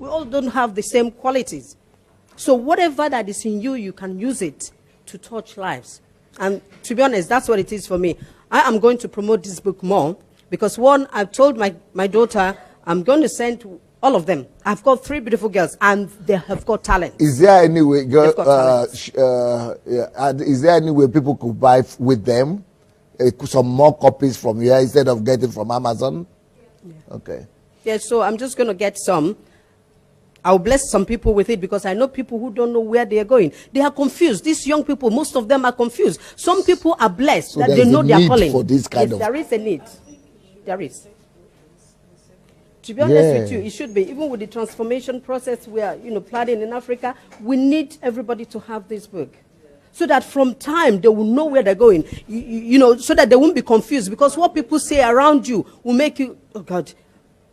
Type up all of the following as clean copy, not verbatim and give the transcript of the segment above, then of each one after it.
We all don't have the same qualities. So whatever that is in you, you can use it to touch lives. And to be honest, that's what it is for me. I am going to promote this book more because, one, I've told my daughter I'm going to send all of them. I've got 3 beautiful girls, and they have got talent. Is there any way, is there any way people could buy with them some more copies from here instead of getting from Amazon? Yeah. Okay. Yeah, so I'm just going to get some. I'll bless some people with it because I know people who don't know where they are going. They are confused. These young people, most of them are confused. Some people are blessed so that they know their calling. For this kind of... There is a need. There is. To be honest with you, it should be. Even with the transformation process we are, planning in Africa, we need everybody to have this book. So that from time, they will know where they're going. So that they won't be confused. Because what people say around you will make you, oh God.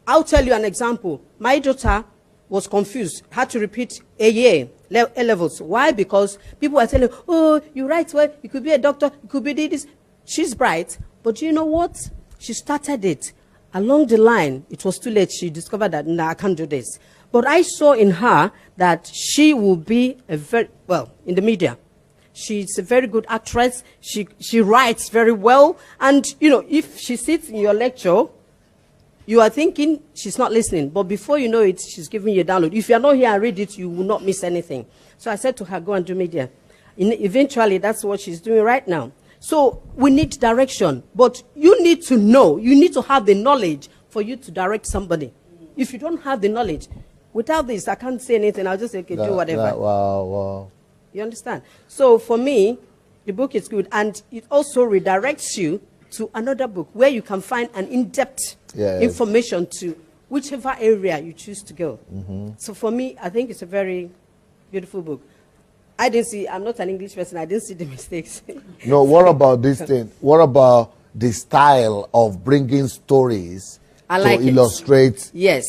I'll tell you an example. My daughter was confused, had to repeat a year, A-levels. Why? Because people are telling her, oh, you write well, you could be a doctor, you could be this. She's bright, but you know what? She started it. Along the line, it was too late. She discovered that, no, I can't do this. But I saw in her that she will be in the media. She's a very good actress. She writes very well. And, if she sits in your lecture, you are thinking she's not listening. But before you know it, she's giving you a download. If you're not here and read it, you will not miss anything. So I said to her, go and do media. Eventually, that's what she's doing right now. So we need direction, but you need to know, you need to have the knowledge for you to direct somebody. If you don't have the knowledge, without this, I can't say anything. I'll just say, okay, do whatever. Wow. You understand? So for me, the book is good, and it also redirects you to another book where you can find an in-depth information to whichever area you choose to go. So for me, I think it's a very beautiful book. I'm not an English person. I didn't see the mistakes. No, what about this thing? What about the style of bringing stories to illustrate? Yes.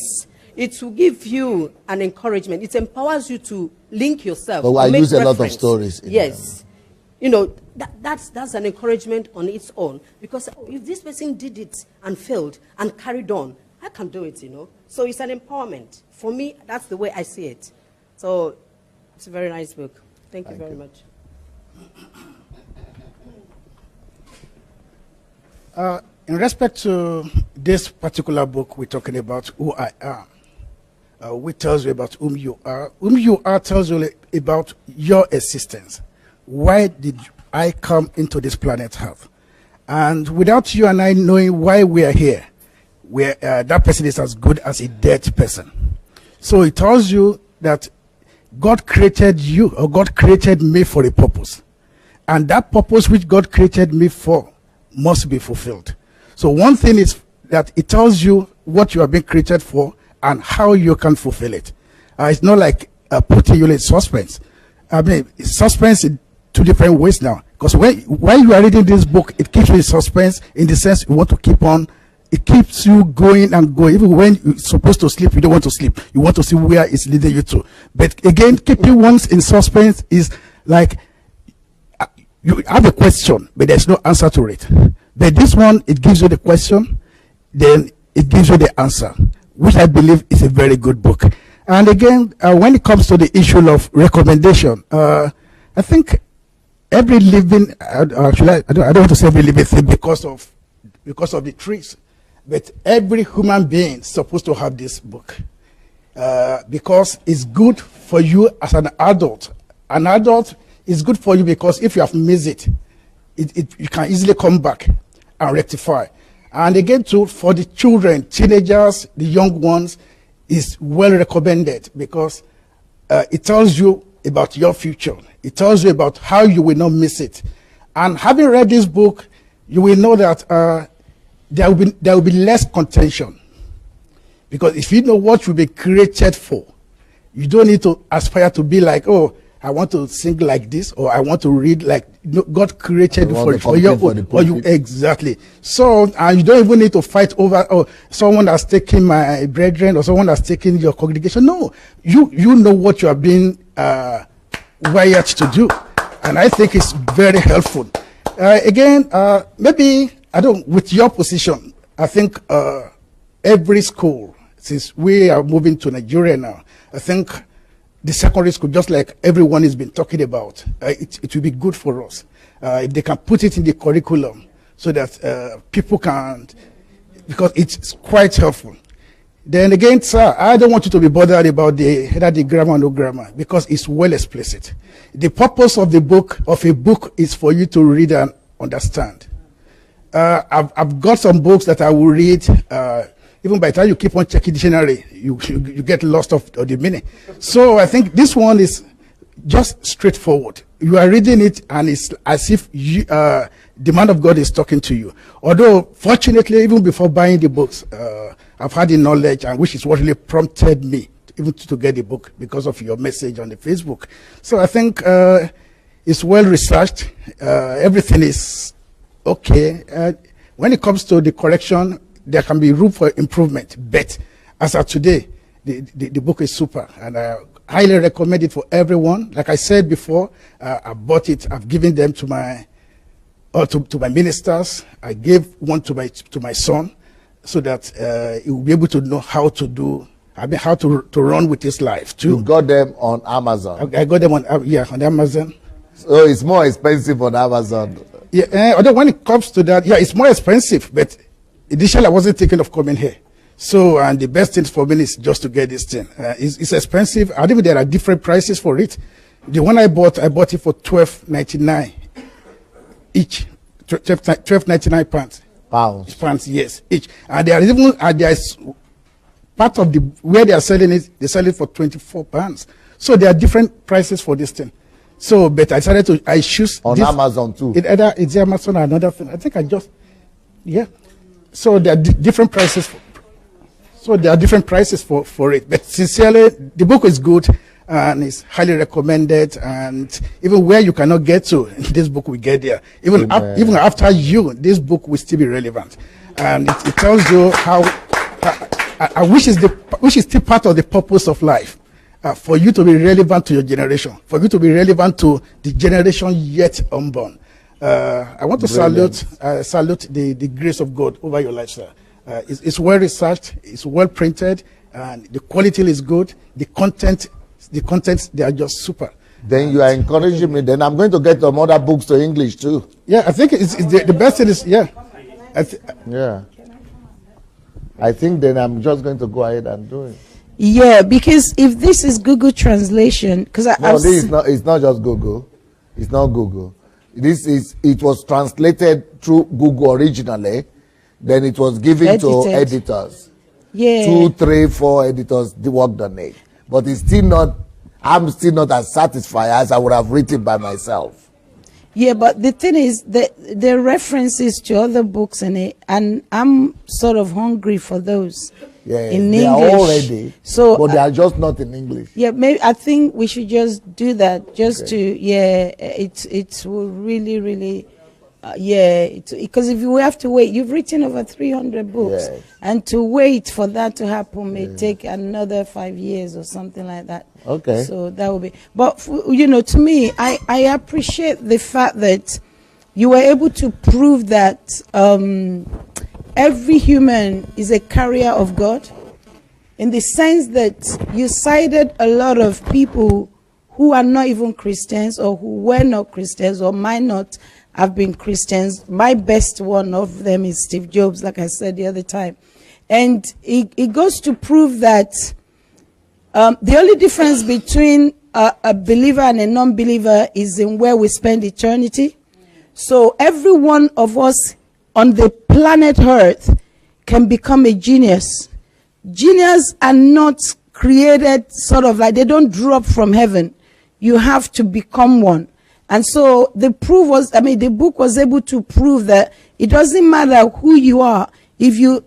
It will give you an encouragement. It empowers you to link yourself. But I use a lot of stories. Yes. That's an encouragement on its own. Because if this person did it and failed and carried on, I can do it, So it's an empowerment. For me, that's the way I see it. So it's a very nice book. Thank you very much. In respect to this particular book we're talking about, Who I Am, which tells you about whom you are. Whom you are tells you about your existence. Why did I come into this planet Earth? And without you and I knowing why we are here, that person is as good as a dead person. So it tells you that God created you, or God created me for a purpose. And that purpose which God created me for must be fulfilled. So one thing is that it tells you what you have been created for and how you can fulfill it. It's not like putting you in suspense. I mean, suspense in 2 different ways now. Because while you are reading this book, it keeps you in suspense in the sense you want to keep on. It keeps you going and going. Even when you're supposed to sleep, you don't want to sleep. You want to see where it's leading you to. But again, keeping ones in suspense is like you have a question, but there's no answer to it. But this one, it gives you the question, then it gives you the answer, which I believe is a very good book. And again, when it comes to the issue of recommendation, I think every living, actually, I don't want to say every living thing because of the trees. But every human being is supposed to have this book because it's good for you as an adult. An adult is good for you because if you have missed it, you can easily come back and rectify. And again, too, for the children, teenagers, the young ones, is well recommended because it tells you about your future. It tells you about how you will not miss it. And having read this book, you will know that there will be less contention. Because if you know what you've been created for, you don't need to aspire to be like, oh, I want to sing like this, or I want to read like God created for your own. Or you exactly. So you don't even need to fight over someone that's taking my brethren or someone that's taking your congregation. No, you know what you are being wired to do, and I think it's very helpful. Again, maybe. With your position, I think every school, since we are moving to Nigeria now, I think the secondary school, just like everyone has been talking about, it will be good for us if they can put it in the curriculum so that people can, because it's quite helpful. Then again, sir, I don't want you to be bothered about either the grammar or no grammar, because it's well explicit. The purpose of a book is for you to read and understand. I've got some books that I will read. Even by the time you keep on checking dictionary, you get lost of the meaning. So I think this one is just straightforward. You are reading it, and it's as if the man of God is talking to you. Although, fortunately, even before buying the books, I've had the knowledge, and which is what really prompted me even to get the book, because of your message on the Facebook. So I think it's well researched. Everything is okay. When it comes to the correction, there can be room for improvement. But as of today, the book is super, and I highly recommend it for everyone. Like I said before, I bought it. I've given them to my ministers. I gave one to my son, so that he will be able to know how to do. How to run with his life too. You got them on Amazon. I got them on on Amazon. So it's more expensive on Amazon. Yeah, although when it comes to that, yeah, it's more expensive. But initially, I wasn't thinking of coming here. So, and the best thing for me is just to get this thing. It's expensive. I think there are different prices for it. The one I bought it for $12.99 each. £12.99 pounds, yes, each. And there are even there's part of where they are selling it, they sell it for £24. So there are different prices for this thing. So, but I decided I choose on this, Amazon too. It's Amazon or another thing. I think yeah. So there are different prices. So there are different prices for it. But sincerely, the book is good and it's highly recommended. And even where you cannot get to, this book will get there. Even after this book will still be relevant. And it tells you how which is still part of the purpose of life. For you to be relevant to your generation, for you to be relevant to the generation yet unborn. I want to salute the grace of God over your life, sir. It's well researched, it's well printed, and the quality is good. The contents, they are just super. Then you are encouraging me. Then I'm going to get some other books to English too. Yeah, I think it's the best thing is, yeah. I think then I'm just going to go ahead and do it. Yeah, because if this is Google translation, because it's not just Google. It's not Google. It was translated through Google originally. Then it was given to editors. Yeah. 2, 3, 4 editors worked on it. But it's still not, I'm still not as satisfied as I would have written by myself. Yeah, but the thing is that there are references to other books in it, and I'm sort of hungry for those. Yeah, in they English. are already, so but they are just not in English. Yeah, maybe I think we should just do that, just to it will really because if you have to wait, you've written over 300 books, and to wait for that to happen may take another 5 years or something like that. Okay. So that will be, but to me, I appreciate the fact that you were able to prove that every human is a carrier of God, in the sense that you cited a lot of people who are not even Christians, or who were not Christians, or might not have been Christians. My best one of them is Steve Jobs, like I said the other time. And it goes to prove that the only difference between a believer and a non-believer is in where we spend eternity. So every one of us on the planet Earth can become a genius. Geniuses are not created sort of like, they don't drop from heaven. You have to become one. And so the book was able to prove that it doesn't matter who you are. If you,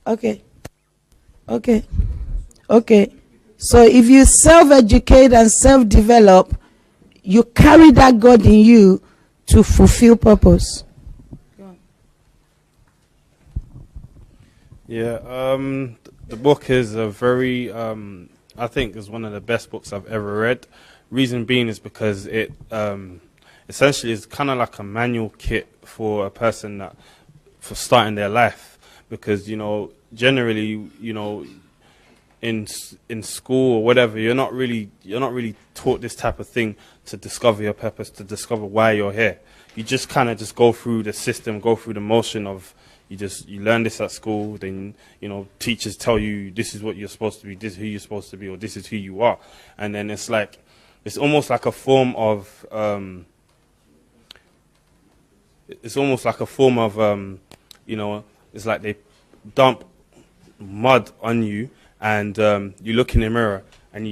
okay. So if you self-educate and self-develop, you carry that God in you to fulfill purpose. Yeah, the book is a very, I think is one of the best books I've ever read. Reason being is because it essentially is kind of like a manual kit for a person for starting their life. Because, generally, you know, in school or whatever, you're not really taught this type of thing to discover your purpose, to discover why you're here. You just kind of just go through the system, go through the motion of you learn this at school, then, you know, teachers tell you this is what you're supposed to be, this is who you're supposed to be, or this is who you are. And then it's like, it's almost like a form of, you know, it's like they dump mud on you, and you look in the mirror, and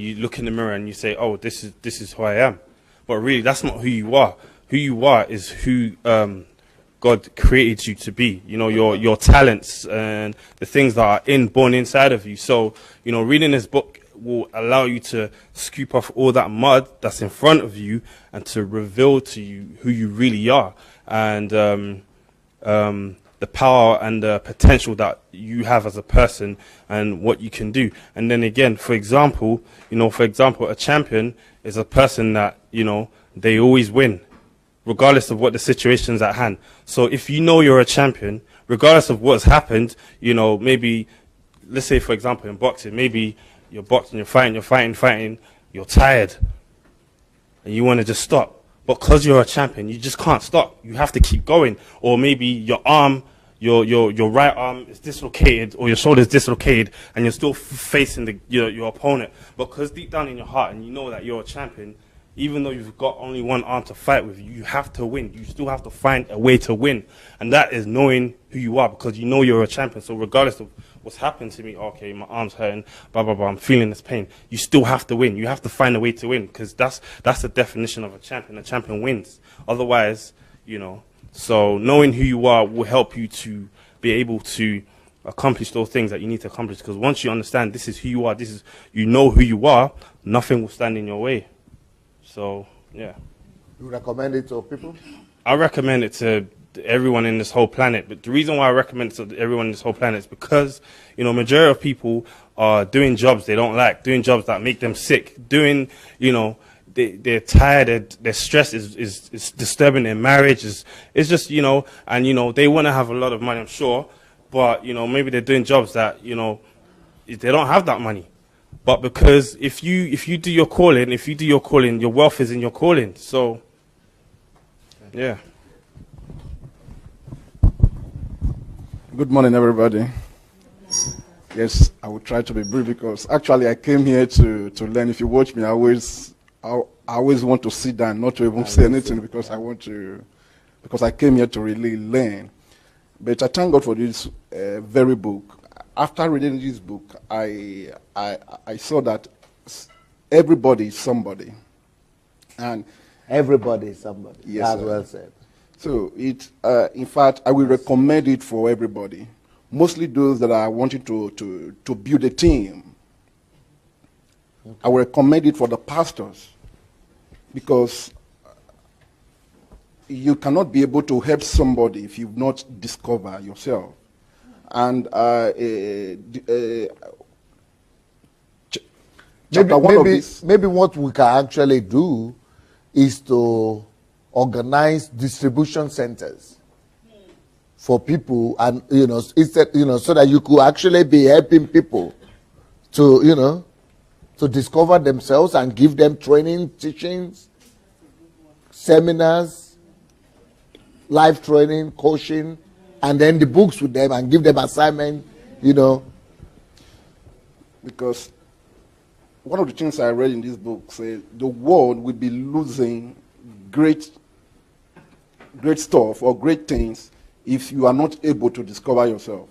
you say, oh, this is who I am. But really, that's not who you are. Who you are is who God created you to be, you know, your talents and the things that are born inside of you. So, you know, reading this book will allow you to scoop off all that mud that's in front of you and to reveal to you who you really are, and the power and the potential that you have as a person and what you can do. And then again, for example, a champion is a person that, you know, they always win, regardless of what the situation's at hand. So if you know you're a champion, regardless of what's happened, you know, maybe, let's say, for example, in boxing, maybe you're boxing, you're fighting, you're tired, and you want to just stop. But because you're a champion, you just can't stop. You have to keep going. Or maybe your arm, your right arm is dislocated, or your shoulder is dislocated, and you're still facing your opponent. But because deep down in your heart, and you know that you're a champion, even though you've got only one arm to fight with, you have to win. You still have to find a way to win. And that is knowing who you are, because you know you're a champion. So regardless of what's happened to me, okay, my arm's hurting, blah, blah, blah, I'm feeling this pain, you still have to win. You have to find a way to win, because that's the definition of a champion. A champion wins. Otherwise, you know, so knowing who you are will help you to be able to accomplish those things that you need to accomplish, because once you understand this is who you are, you know who you are, nothing will stand in your way. So, yeah. You recommend it to people? I recommend it to everyone in this whole planet. But the reason why I recommend it to everyone in this whole planet is because, you know, majority of people are doing jobs they don't like, doing jobs that make them sick, doing, you know, they're tired, their stress is disturbing their marriage. It's just, you know, and, you know, they want to have a lot of money, I'm sure. But, you know, maybe they're doing jobs that, you know, they don't have that money. But because if you do your calling, your wealth is in your calling. So, yeah. Good morning, everybody. Yes, I will try to be brief, because actually I came here to learn. If you watch me, I always want to sit down, not to even say anything, because because I came here to really learn. But I thank God for this very book. After reading this book, I saw that everybody is somebody, and everybody is somebody. Yes, That's well said. So in fact, I will recommend it for everybody, mostly those that are wanting to build a team. Okay. I will recommend it for the pastors, because you cannot be able to help somebody if you've not discovered yourself. And maybe what we can actually do is to organize distribution centers for people, and so that you could actually be helping people to to discover themselves and give them training, teachings, seminars, life training, coaching, and then the books with them, and give them assignment, Because one of the things I read in this book says the world will be losing great stuff or great things if you are not able to discover yourself.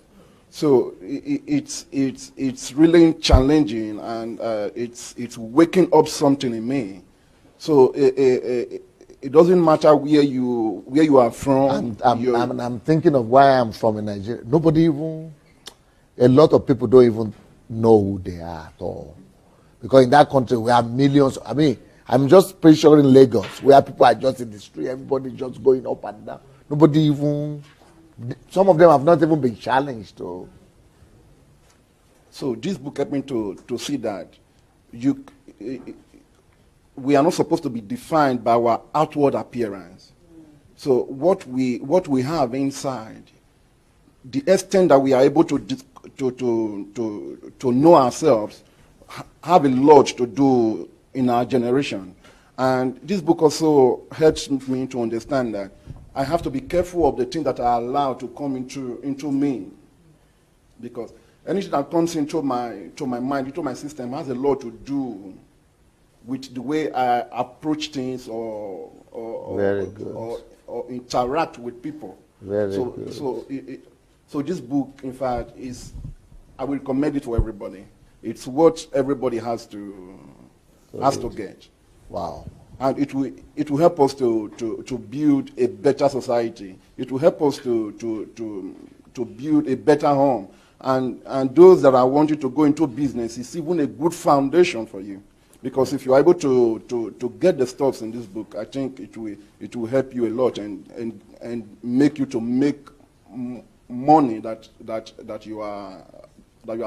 So it's really challenging, and it's waking up something in me. So it doesn't matter where you are from. I'm thinking of where I'm from in Nigeria. A lot of people don't even know who they are at all. Because in that country, we have millions. I mean, I'm just pretty sure in Lagos, where people are just in the street, everybody just going up and down. Some of them have not even been challenged. So this book helped me to see that we are not supposed to be defined by our outward appearance. So what we have inside the extent that we are able to know ourselves have a lot to do in our generation. And this book also helps me to understand that I have to be careful of the things that are allowed to come into me. Because anything that comes into my mind, into my system, has a lot to do with the way I approach things or interact with people. Very good. So this book, in fact, I will recommend it to everybody. It's what everybody has to get. Wow. And it will help us to build a better society. It will help us to build a better home. And those that are wanting to go into business, it's even a good foundation for you. Because if you're able to get the stuff in this book, I think it will help you a lot and make you to make money that you are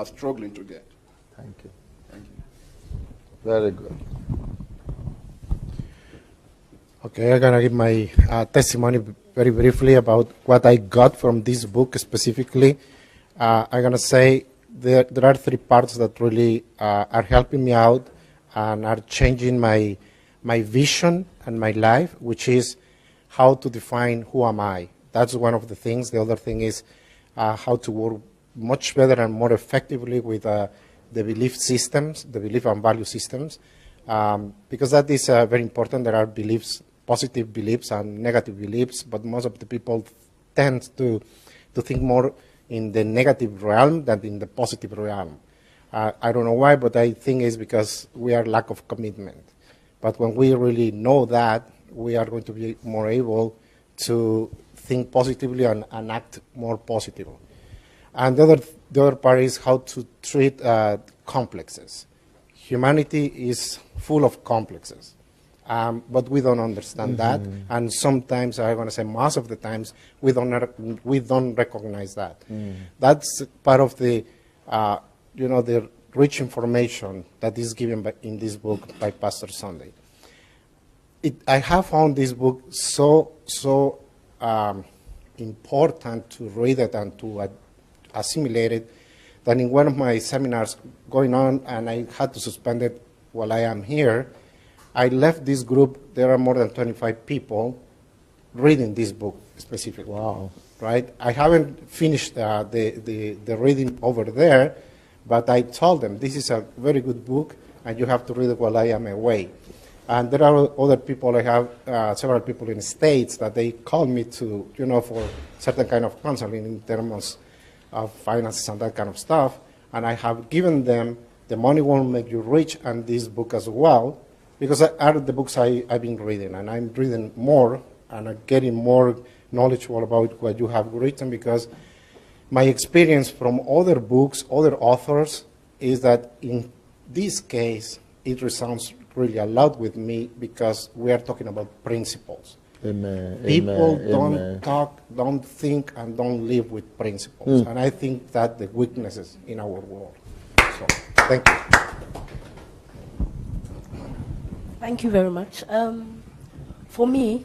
struggling to get. Thank you. Thank you. Very good. Okay, I'm going to give my testimony very briefly about what I got from this book specifically. I'm going to say there are 3 parts that really are helping me out and are changing my vision and my life, which is how to define who am I. That's one of the things. The other thing is how to work much better and more effectively with the belief systems, the belief and value systems, because that is very important. There are beliefs, positive beliefs and negative beliefs, but most of the people tend to think more in the negative realm than in the positive realm. I don't know why, but I think it's because we are lack of commitment. But when we really know that, we are going to be more able to think positively and act more positively. And the other part is how to treat complexes. Humanity is full of complexes, but we don't understand that. And sometimes, I'm going to say most of the times, we don't recognize that. That's part of the the rich information that is given in this book by Pastor Sunday. I have found this book so important to read it and to assimilate it that in one of my seminars going on, and I had to suspend it while I am here, I left this group. There are more than 25 people reading this book specifically. Wow. Right? I haven't finished the reading over there, but I told them this is a very good book and you have to read it while I am away. And there are other people, I have several people in the States that they call me to, for certain kind of counseling in terms of finances and that kind of stuff. And I have given them The Money Won't Make You Rich and this book as well, because out of the books I've been reading, and I'm reading more and I'm getting more knowledgeable about what you have written, because my experience from other books, other authors, is that in this case, it resounds really a lot with me because we are talking about principles. Amen. People Amen. don't Amen. talk, don't think, and don't live with principles. And I think that the weaknesses in our world. So, thank you. Thank you very much. For me,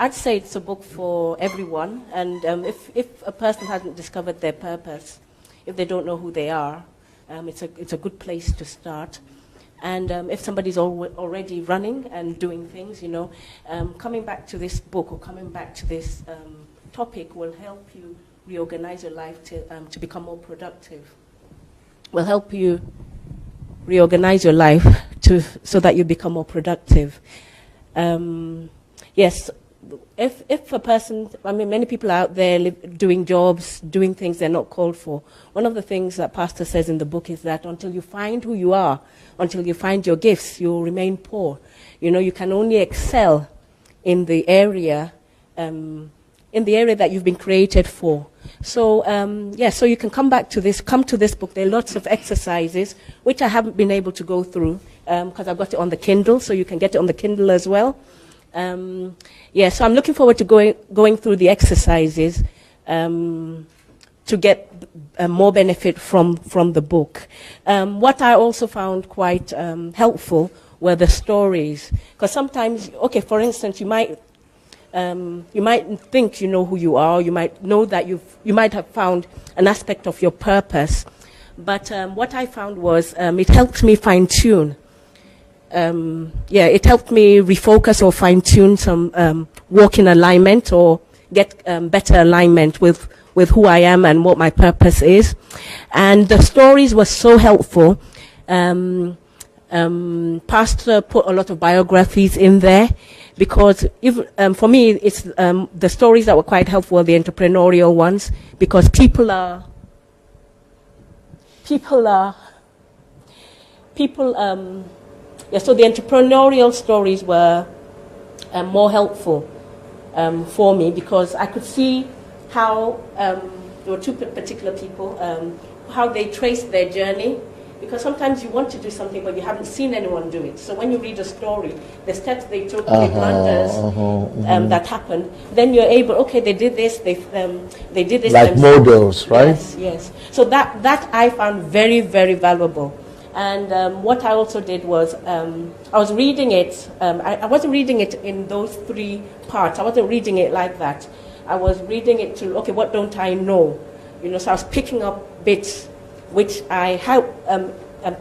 I'd say it's a book for everyone. And if a person hasn't discovered their purpose, if they don't know who they are, it's a good place to start. And if somebody's already running and doing things, coming back to this book or coming back to this topic will help you reorganize your life to become more productive. Will help you reorganize your life so that you become more productive. Yes, if a person, many people out there doing jobs, doing things they're not called for. One of the things that Pastor says in the book is that until you find who you are, until you find your gifts, you'll remain poor. You can only excel in the area that you've been created for. So, so you can come to this book. There are lots of exercises, which I haven't been able to go through because I've got it on the Kindle, so you can get it on the Kindle as well. So I'm looking forward to going through the exercises to get more benefit from the book. What I also found quite helpful were the stories. Because sometimes, for instance, you might you might think you know who you are. You might know that you might have found an aspect of your purpose. But what I found was it helped me fine-tune. It helped me refocus or fine-tune some walk in alignment or get better alignment with who I am and what my purpose is. And the stories were so helpful. Pastor put a lot of biographies in there because for me, it's the stories that were quite helpful, the entrepreneurial ones, because so the entrepreneurial stories were more helpful for me because I could see how there were two particular people, how they traced their journey. Because sometimes you want to do something, but you haven't seen anyone do it. So when you read a story, the steps they took, the blunders that happened, then you're able, okay, they did this, they did this. Like models, right? Yes. So that I found very, very valuable. And what I also did was, I was reading it, I wasn't reading it in those three parts. I wasn't reading it like that. I was reading it to, okay, what don't I know? So I was picking up bits which I have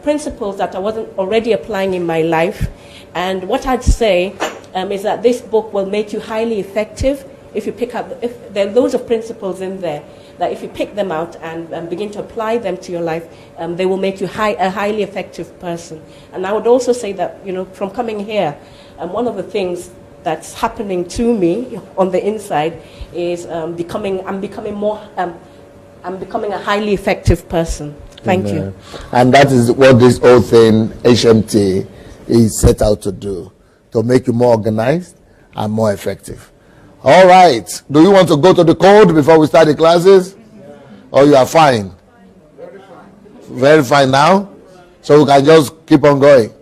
principles that I wasn't already applying in my life. And what I'd say is that this book will make you highly effective if you pick up, if there are loads of principles in there, that if you pick them out and begin to apply them to your life, they will make you a highly effective person. And I would also say that, from coming here, one of the things that's happening to me on the inside is I'm becoming a highly effective person. Thank you. And that is what this whole thing, HMT, is set out to do, to make you more organized and more effective. All right. Do you want to go to the code before we start the classes? Or you are fine? Very fine now? So we can just keep on going?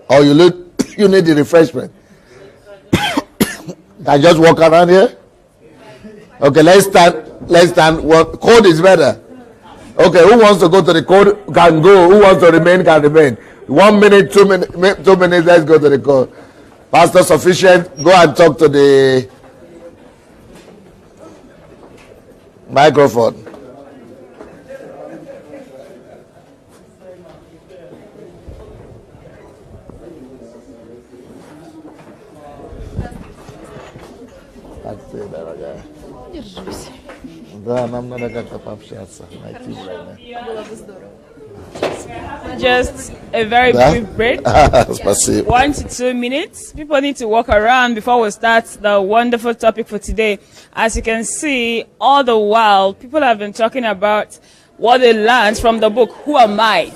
Or you need the refreshment? Can just walk around here? Okay, let's stand. What code is better? Okay, who wants to go to the code can go. Who wants to remain can remain. 1 minute, 2 minutes, 2 minutes, let's go to the code. Pastor Sufficient, go and talk to the microphone. Да, нам надо как-то пообщаться, найти время. Just a very brief break. Спасибо. 1 to 2 minutes. People need to walk around before we start the wonderful topic for today. As you can see, all the while, people have been talking about what they learned from the book, Who Am I?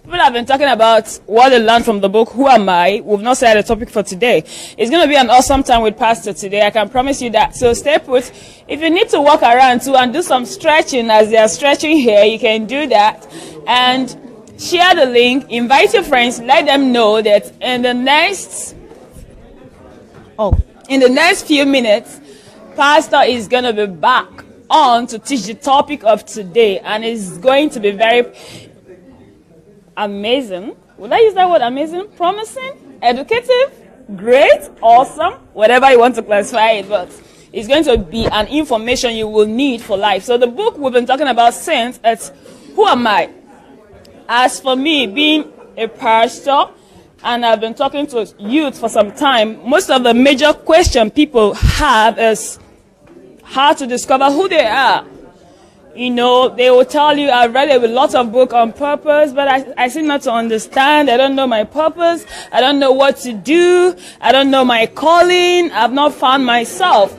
People have been talking about what they learned from the book, Who Am I? We've not said the topic for today. It's going to be an awesome time with Pastor today. I can promise you that. So stay put. If you need to walk around too and do some stretching as they are stretching here, you can do that. And share the link. Invite your friends. Let them know that in the next few minutes, Pastor is going to be back on to teach the topic of today. And it's going to be very amazing. Would I use that word amazing? Promising? Educative? Great? Awesome? Whatever you want to classify it, but it's going to be an information you will need for life. So the book we've been talking about since, it's Who Am I? As for me, being a pastor, and I've been talking to youth for some time, most of the major question people have is how to discover who they are. They will tell you, I've read a lot of books on purpose, but I seem not to understand. I don't know my purpose. I don't know what to do. I don't know my calling. I've not found myself.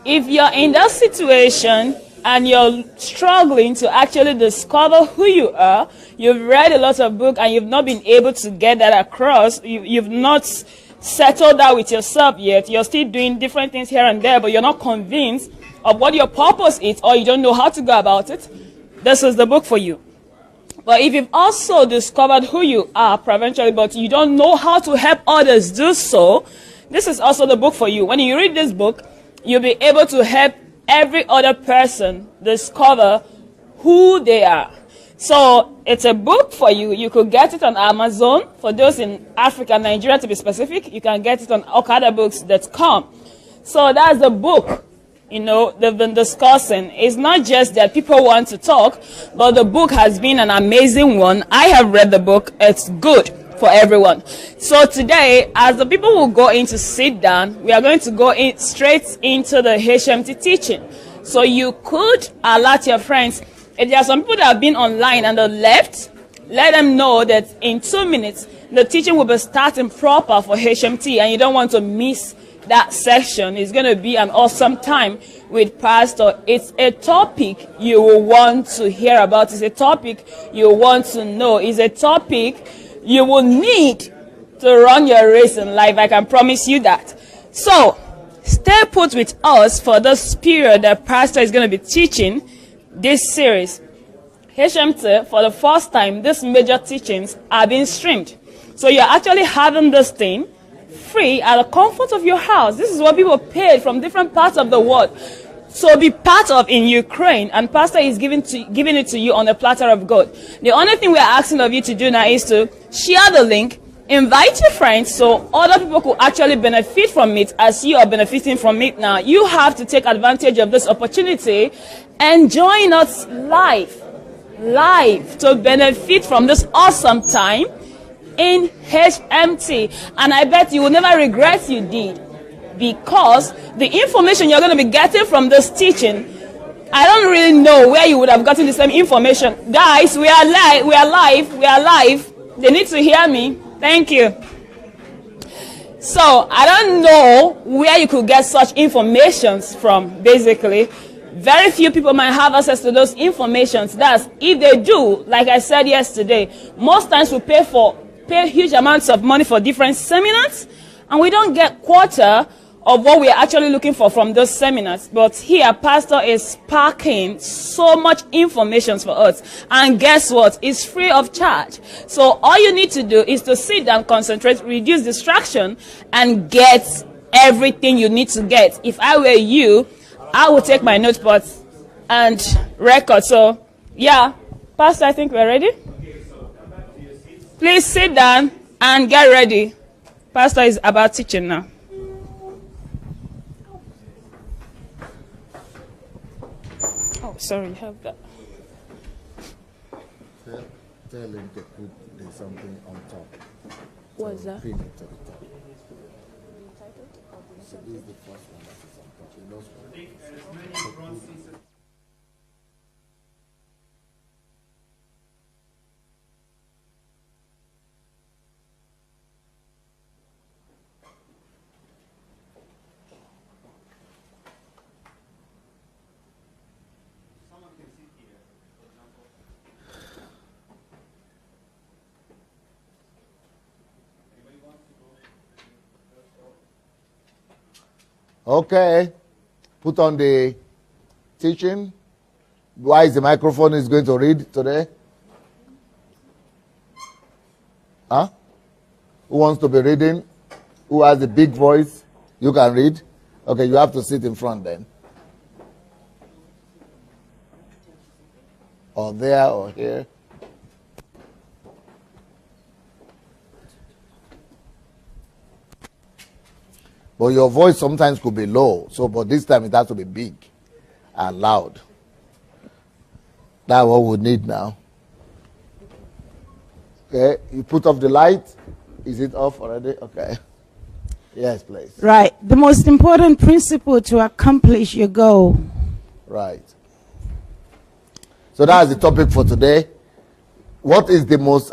If you're in that situation and you're struggling to actually discover who you are, you've read a lot of books and you've not been able to get that across, you've not settled that with yourself yet, you're still doing different things here and there, but you're not convinced of what your purpose is, or you don't know how to go about it, this is the book for you. But if you've also discovered who you are provincially, but you don't know how to help others do so, this is also the book for you. When you read this book, you'll be able to help every other person discover who they are. So it's a book for you. You could get it on Amazon. For those in Africa, Nigeria to be specific, you can get it on okadabooks.com. So that's the book, they've been discussing. It's not just that people want to talk, but the book has been an amazing one. I have read the book. It's good for everyone. So today, as the people will go in to sit down, we are going to go straight into the HMT teaching. So you could alert your friends. If there are some people that have been online and they left, let them know that in 2 minutes, the teaching will be starting proper for HMT, and you don't want to miss that section. It's going to be an awesome time with Pastor. It's a topic you will want to hear about. It's a topic you want to know. It's a topic you will need to run your race in life. I can promise you that. So, stay put with us for this period that Pastor is going to be teaching this series. HMT, for the first time, these major teachings are being streamed. So you're actually having this thing free at the comfort of your house. This is what people paid from different parts of the world. So be part of in Ukraine, and Pastor is giving it to you on a platter of gold. The only thing we are asking of you to do now is to share the link, invite your friends so other people could actually benefit from it as you are benefiting from it now. You have to take advantage of this opportunity and join us live to benefit from this awesome time in HMT. And I bet you will never regret you did, because the information you're going to be getting from this teaching, I don't really know where you would have gotten the same information. Guys, we are live. They need to hear me. Thank you. So I don't know where you could get such informations from, basically. Very few people might have access to those informations. That's if they do, like I said yesterday, most times we pay huge amounts of money for different seminars, and we don't get quarter of what we are actually looking for from those seminars. But here, Pastor is packing so much information for us. And guess what? It's free of charge. So all you need to do is to sit down, concentrate, reduce distraction, and get everything you need to get. If I were you, I would take my notepad and record. So, yeah, Pastor, I think we're ready. Please sit down and get ready. Pastor is about teaching now. Oh, sorry, you have that. Tell him to put something on top. What is that? Pin it to the top. So this is the first one that is on top. He knows what it is. Okay, put on the teaching. Why is the microphone is going to read today? Huh? Who wants to be reading? Who has a big voice? You can read. Okay, you have to sit in front then. Or there or here. But your voice sometimes could be low. So, but this time it has to be big and loud. That's what we need now. Okay, you put off the light. Is it off already? Okay. Yes, please. Right. The most important principle to accomplish your goal. Right. So that's the topic for today. What is the most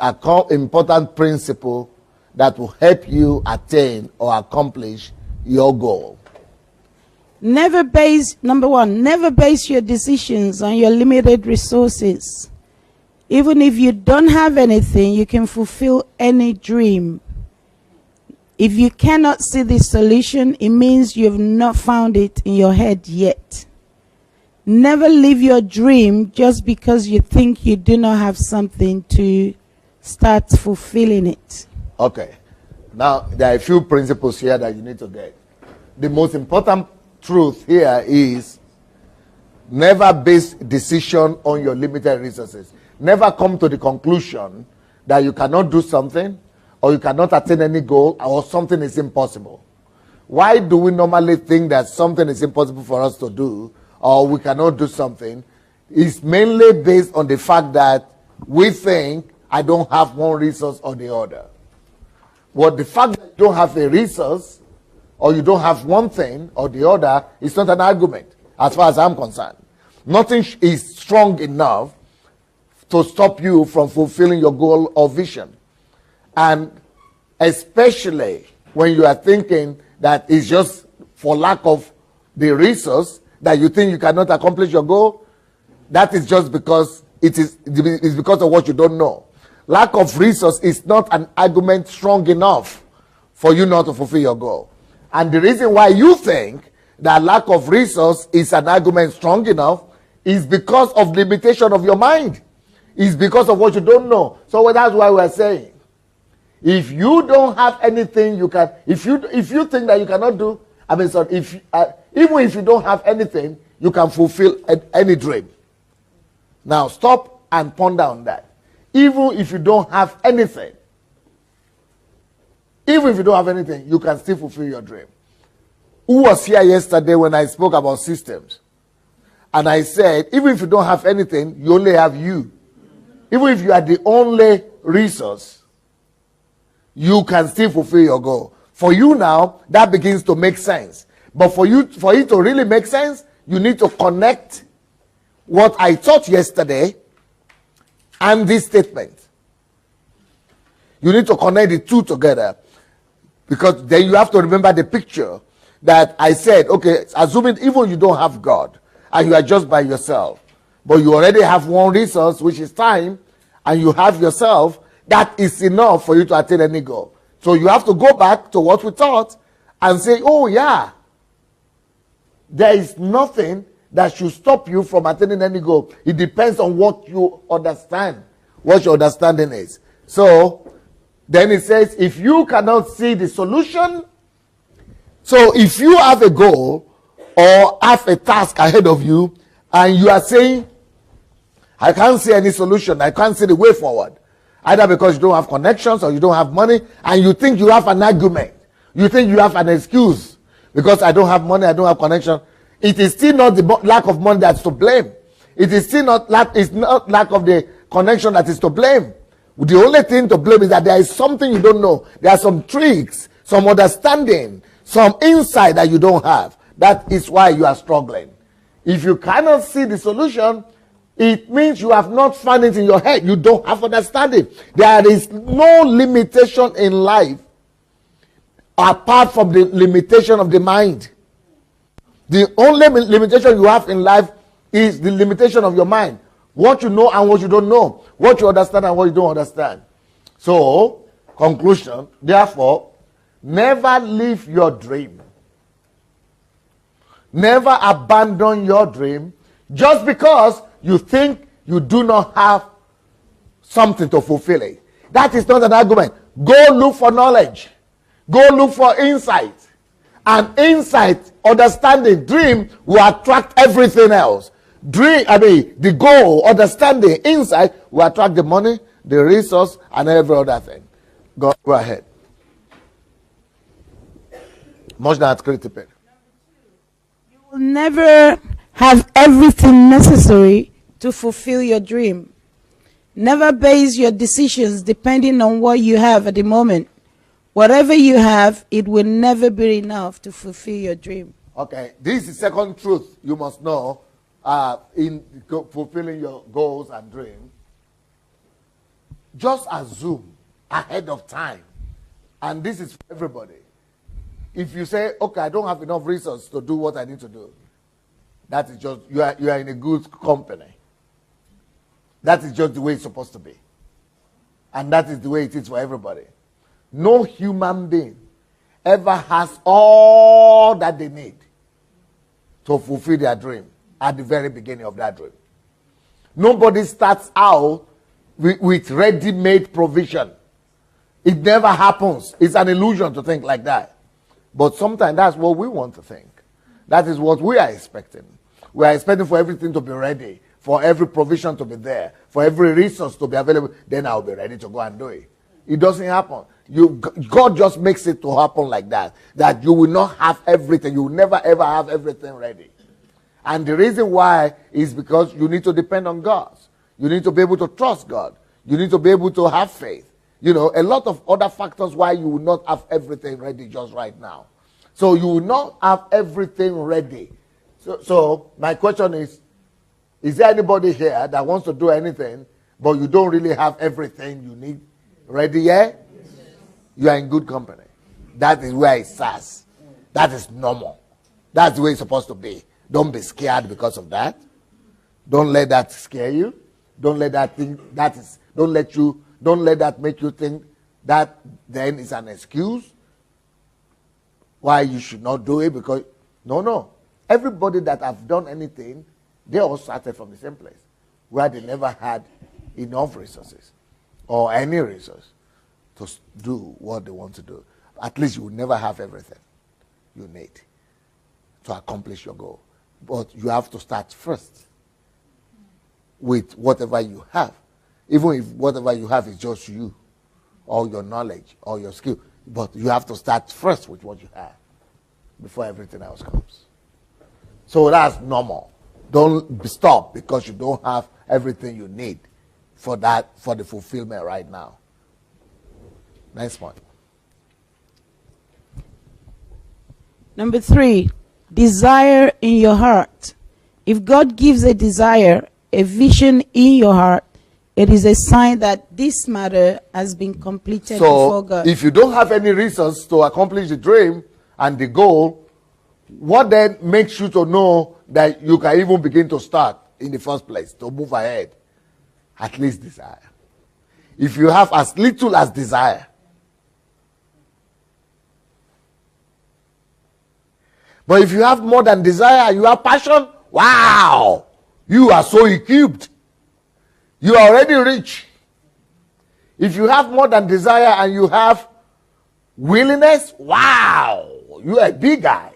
important principle that will help you attain or accomplish your goal? Number one, never base your decisions on your limited resources. Even if you don't have anything, you can fulfill any dream. If you cannot see the solution, it means you've not found it in your head yet. Never leave your dream just because you think you do not have something to start fulfilling it. Okay. Now, there are a few principles here that you need to get. The most important truth here is never base decision on your limited resources. never come to the conclusion that you cannot do something or you cannot attain any goal or something is impossible. Why do we normally think that something is impossible for us to do or we cannot do something? It's mainly based on the fact that we think I don't have one resource or the other. Well, the fact that you don't have a resource or you don't have one thing or the other is not an argument as far as I'm concerned. Nothing is strong enough to stop you from fulfilling your goal or vision. And especially when you are thinking that it's just for lack of the resource that you think you cannot accomplish your goal, that is just because it's because of what you don't know. Lack of resource is not an argument strong enough for you not to fulfill your goal. And the reason why you think that lack of resource is an argument strong enough is because of limitation of your mind. It's because of what you don't know. So that's why we're saying, if you don't have anything you can, if you think that you cannot do, even if you don't have anything, you can fulfill any dream. Now stop and ponder on that. Even if you don't have anything, you can still fulfill your dream. Who was here yesterday when I spoke about systems? And I said, even if you don't have anything, you only have you. Even if you are the only resource, you can still fulfill your goal. For you now, that begins to make sense. But for it to really make sense, you need to connect what I taught yesterday and this statement. You need to connect the two together. Because then you have to remember the picture that I said, okay, assuming even you don't have God and you are just by yourself, but you already have one resource, which is time, and you have yourself, that is enough for you to attain any goal. So you have to go back to what we taught and say, oh yeah, there is nothing that should stop you from attaining any goal. It depends on what you understand, what your understanding is. So then it says, if you cannot see the solution, so if you have a goal or have a task ahead of you and you are saying, I can't see any solution, I can't see the way forward, either because you don't have connections or you don't have money, and you think you have an argument, you think you have an excuse, because I don't have money, I don't have connection. It is still not the lack of money that's to blame. It is still not lack of the connection that is to blame. The only thing to blame is that there is something you don't know. There are some tricks, some understanding, some insight that you don't have. That is why you are struggling. If you cannot see the solution, it means you have not found it in your head. You don't have understanding. There is no limitation in life apart from the limitation of the mind. The only limitation you have in life is the limitation of your mind. What you know and what you don't know. What you understand and what you don't understand. So, conclusion, therefore, never leave your dream. Never abandon your dream just because you think you do not have something to fulfill it. That is not an argument. Go look for knowledge. Go look for insight. And insight, understanding, dream will attract everything else. The goal, understanding, insight will attract the money, the resource, and every other thing. Go ahead. Much that critical. You will never have everything necessary to fulfill your dream. Never base your decisions depending on what you have at the moment. Whatever you have, it will never be enough to fulfill your dream. Okay, this is the second truth you must know in fulfilling your goals and dreams. Just assume ahead of time, and this is for everybody. If you say, okay, I don't have enough resources to do what I need to do, that is just, you are in a good company. That is just the way it's supposed to be. And that is the way it is for everybody. No human being ever has all that they need to fulfill their dream at the very beginning of that dream. Nobody starts out with ready-made provision. It never happens. It's an illusion to think like that. But sometimes that's what we want to think. That is what we are expecting. We are expecting for everything to be ready for every provision to be there, for every resource to be available, then I'll be ready to go and do it. It doesn't happen. God just makes it to happen like that, that you will not have everything. You will never ever have everything ready. And the reason why is because you need to depend on God. You need to be able to trust God. You need to be able to have faith. You know, a lot of other factors why you will not have everything ready just right now. So you will not have everything ready. So my question is there anybody here that wants to do anything, but you don't really have everything you need ready yet? Yes. You are in good company. That is where it starts. That is normal. That's the way it's supposed to be. Don't be scared because of that. Don't let that scare you. Don't let that think don't let that make you think that then is an excuse why you should not do it, because no. Everybody that have done anything, they all started from the same place where they never had enough resources or any resource to do what they want to do. At least you will never have everything you need to accomplish your goal. But you have to start first with whatever you have. Even if whatever you have is just you, or your knowledge, or your skill. But you have to start first with what you have before everything else comes. So that's normal. Don't stop because you don't have everything you need for the fulfillment right now. Next one. Number 3, desire in your heart. If God gives a desire, a vision in your heart, it is a sign that this matter has been completed before God. So if you don't have any reasons to accomplish the dream and the goal, what then makes you to know that you can even begin to start in the first place, to move ahead? At least desire. If you have as little as desire, but if you have more than desire, you have passion, wow, you are so equipped. You are already rich. If you have more than desire and you have willingness, wow, you are a big guy.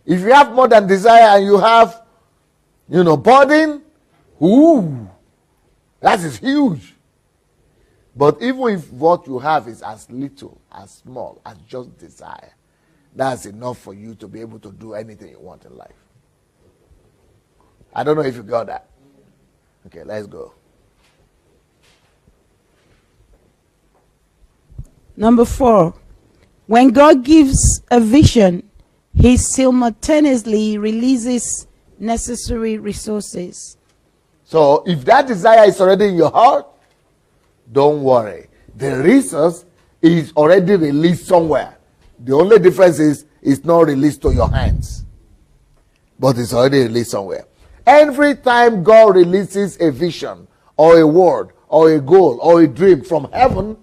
If you have more than desire and you have, burden, ooh, that is huge. But even if what you have is as little, as small, as just desire, that's enough for you to be able to do anything you want in life. I don't know if you got that. Okay, let's go. Number 4, when God gives a vision, He simultaneously releases necessary resources. So if that desire is already in your heart, don't worry. The resource is already released somewhere. The only difference is it's not released to your hands, but it's already released somewhere. Every time God releases a vision or a word or a goal or a dream from heaven,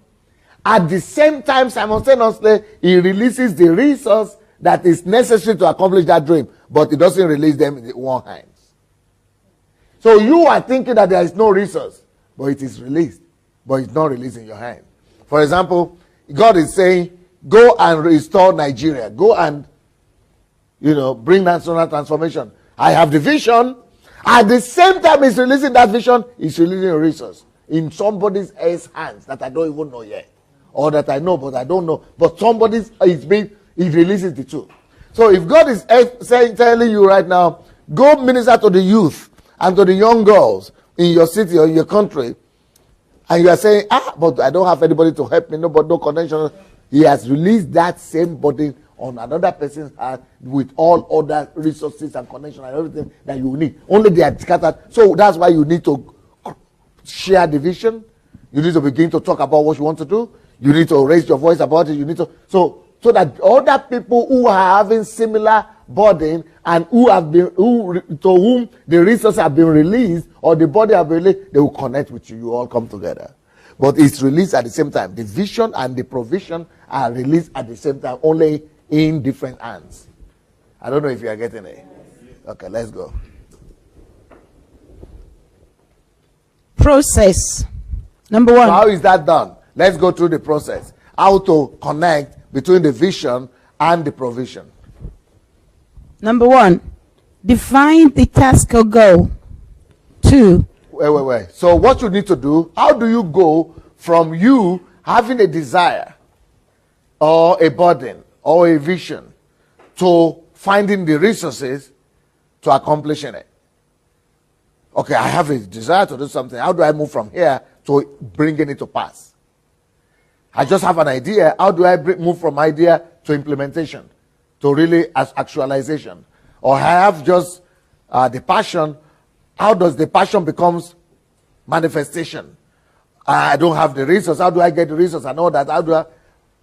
at the same time, simultaneously, He releases the resource that is necessary to accomplish that dream, but He doesn't release them in one hand. So you are thinking that there is no resource, but it is released, but it's not released in your hand. For example, God is saying, go and restore Nigeria. Go and, bring national transformation. I have the vision. At the same time He's releasing that vision, He's releasing a resource in somebody else's hands that I don't even know yet. Or that I know, but I don't know. But somebody He releases the two. So if God is telling you right now, go minister to the youth and to the young girls in your city or in your country, and you are saying, but I don't have anybody to help me, no connection. He has released that same burden on another person's heart with all other resources and connection and everything that you need. Only they are scattered. So that's why you need to share the vision. You need to begin to talk about what you want to do. You need to raise your voice about it. You need to so that other people who are having similar burden and to whom the resources have been released or the body have been released, they will connect with you. You all come together. But it's released at the same time. The vision and the provision are released at the same time, only in different hands. I don't know if you are getting it. Okay, let's go. Process. Number 1. So how is that done? Let's go through the process. How to connect between the vision and the provision. Number 1, define the task or goal. 2. Wait. So what you need to do, how do you go from you having a desire or a burden or a vision to finding the resources to accomplishing it? Okay, I have a desire to do something. How do I move from here to bringing it to pass? I just have an idea. How do I move from idea to implementation, to really actualization? Or I have just the passion. How does the passion becomes manifestation? I don't have the resource. How do I get the resource? I know that. How do I?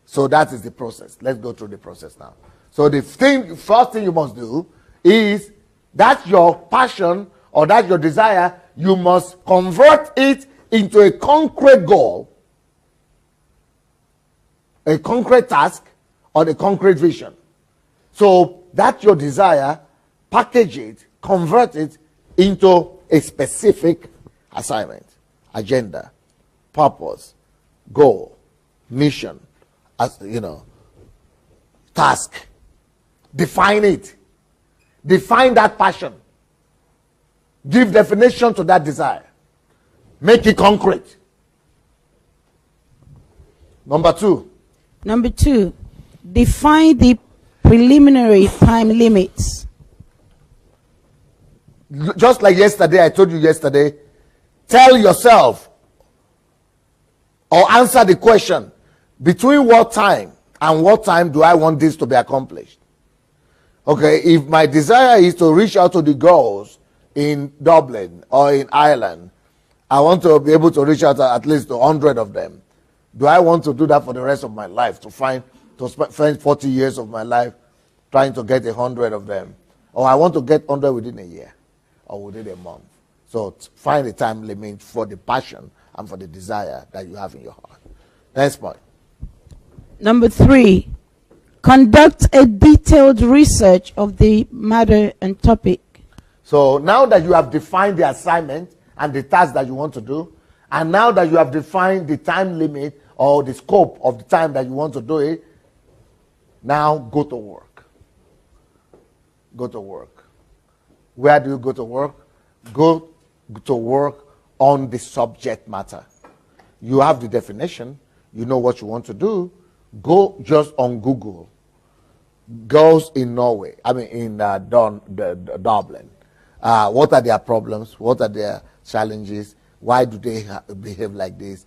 So that is the process. Let's go through the process now. So the first thing you must do is that's your passion or that's your desire. You must convert it into a concrete goal, a concrete task, or a concrete vision. So that's your desire. Package it, convert it into a specific assignment, agenda, purpose, goal, mission, task. Define it. Define that passion. Give definition to that desire. Make it concrete. Number 2. Number 2, define the preliminary time limits. Just like yesterday, I told you yesterday, tell yourself or answer the question, between what time and what time do I want this to be accomplished? Okay, if my desire is to reach out to the girls in Dublin or in Ireland, I want to be able to reach out to at least 100 of them. Do I want to do that for the rest of my life, to spend 40 years of my life trying to get 100 of them? Or I want to get 100 within a year or within a month? So find a time limit for the passion and for the desire that you have in your heart. Next point. Number 3, conduct a detailed research of the matter and topic. So now that you have defined the assignment and the task that you want to do, and now that you have defined the time limit or the scope of the time that you want to do it, now go to work. Go to work. Where do you go to work? Go to work on the subject matter. You have the definition. You know what you want to do. Go just on Google. Girls in Norway, in Dublin. What are their problems? What are their challenges? Why do they behave like this?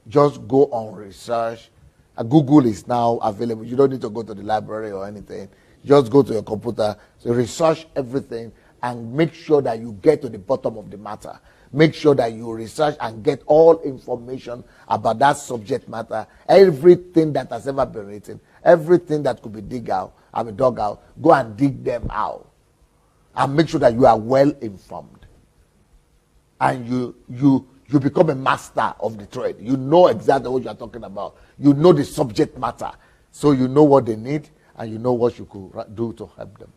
Just go on research. Google is now available. You don't need to go to the library or anything. Just go to your computer, so research everything, and make sure that you get to the bottom of the matter. Make sure that you research and get all information about that subject matter, everything that has ever been written, everything that could be dug out, go and dig them out. And make sure that you are well informed. And you become a master of the trade. You know exactly what you are talking about. You know the subject matter. So you know what they need and you know what you could do to help them.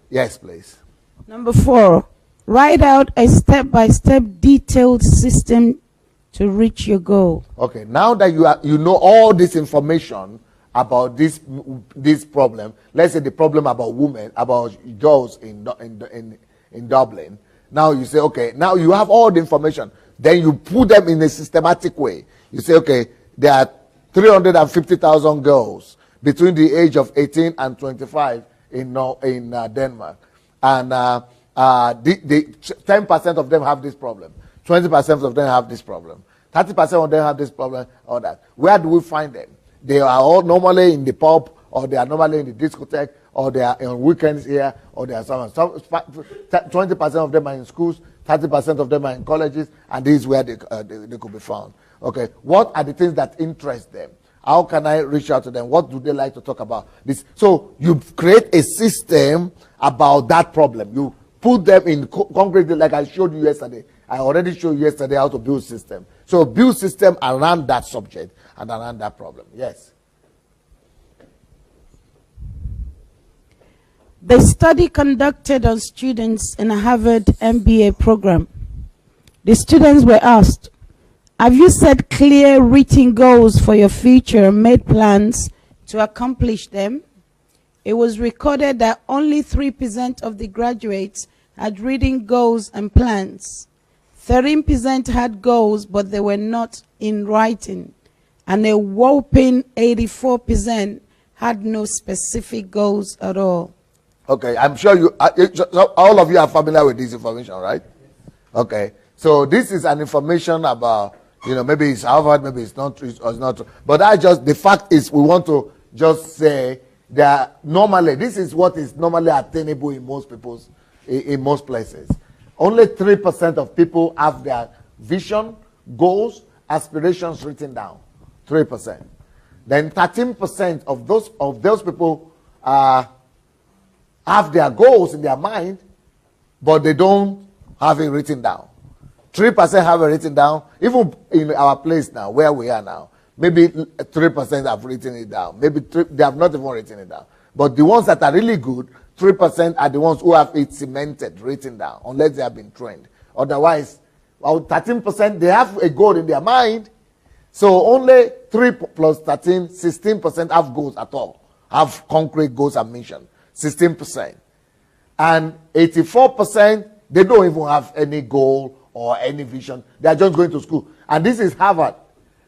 Yes, please. Number 4, write out a step-by-step detailed system to reach your goal. Okay, now that you know all this information about this problem, let's say the problem about women, about girls in Dublin. Now you say, okay, now you have all the information. Then you put them in a systematic way. You say, okay, there are 350,000 girls between the age of 18 and 25 in Denmark. And 10% of them have this problem. 20% of them have this problem. 30% of them have this problem or that. Where do we find them? They are all normally in the pub, or they are normally in the discotheque, or they are on weekends here, or they are somewhere. 20% of them are in schools, 30% of them are in colleges, and this is where they could be found. Okay, what are the things that interest them? How can I reach out to them? What do they like to talk about? This. So you create a system about that problem. You put them in concrete, like I showed you yesterday. I already showed you yesterday how to build system. So build system around that subject and around that problem. Yes. The study conducted on students in a Harvard MBA program. The students were asked, have you set clear written goals for your future and made plans to accomplish them? It was recorded that only 3% of the graduates had written goals and plans. 13% had goals, but they were not in writing. And a whopping 84% had no specific goals at all. Okay, I'm sure all of you are familiar with this information, right? Okay, so this is an information about, maybe it's Harvard, maybe it's not true or it's not true. But the fact is, we want to just say that normally, this is what is normally attainable in most places. Only 3% of people have their vision, goals, aspirations written down. 3%. Then 13% of those people have their goals in their mind, but they don't have it written down. 3% have it written down. Even in our place now, where we are now, maybe 3% have written it down. Maybe they have not even written it down. But the ones that are really good, 3% are the ones who have it cemented, written down, unless they have been trained. Otherwise, 13%, they have a goal in their mind. So only 3 plus 13, 16% have goals at all, have concrete goals and mission. 16%. And 84%, they don't even have any goal or any vision. They are just going to school. And this is Harvard.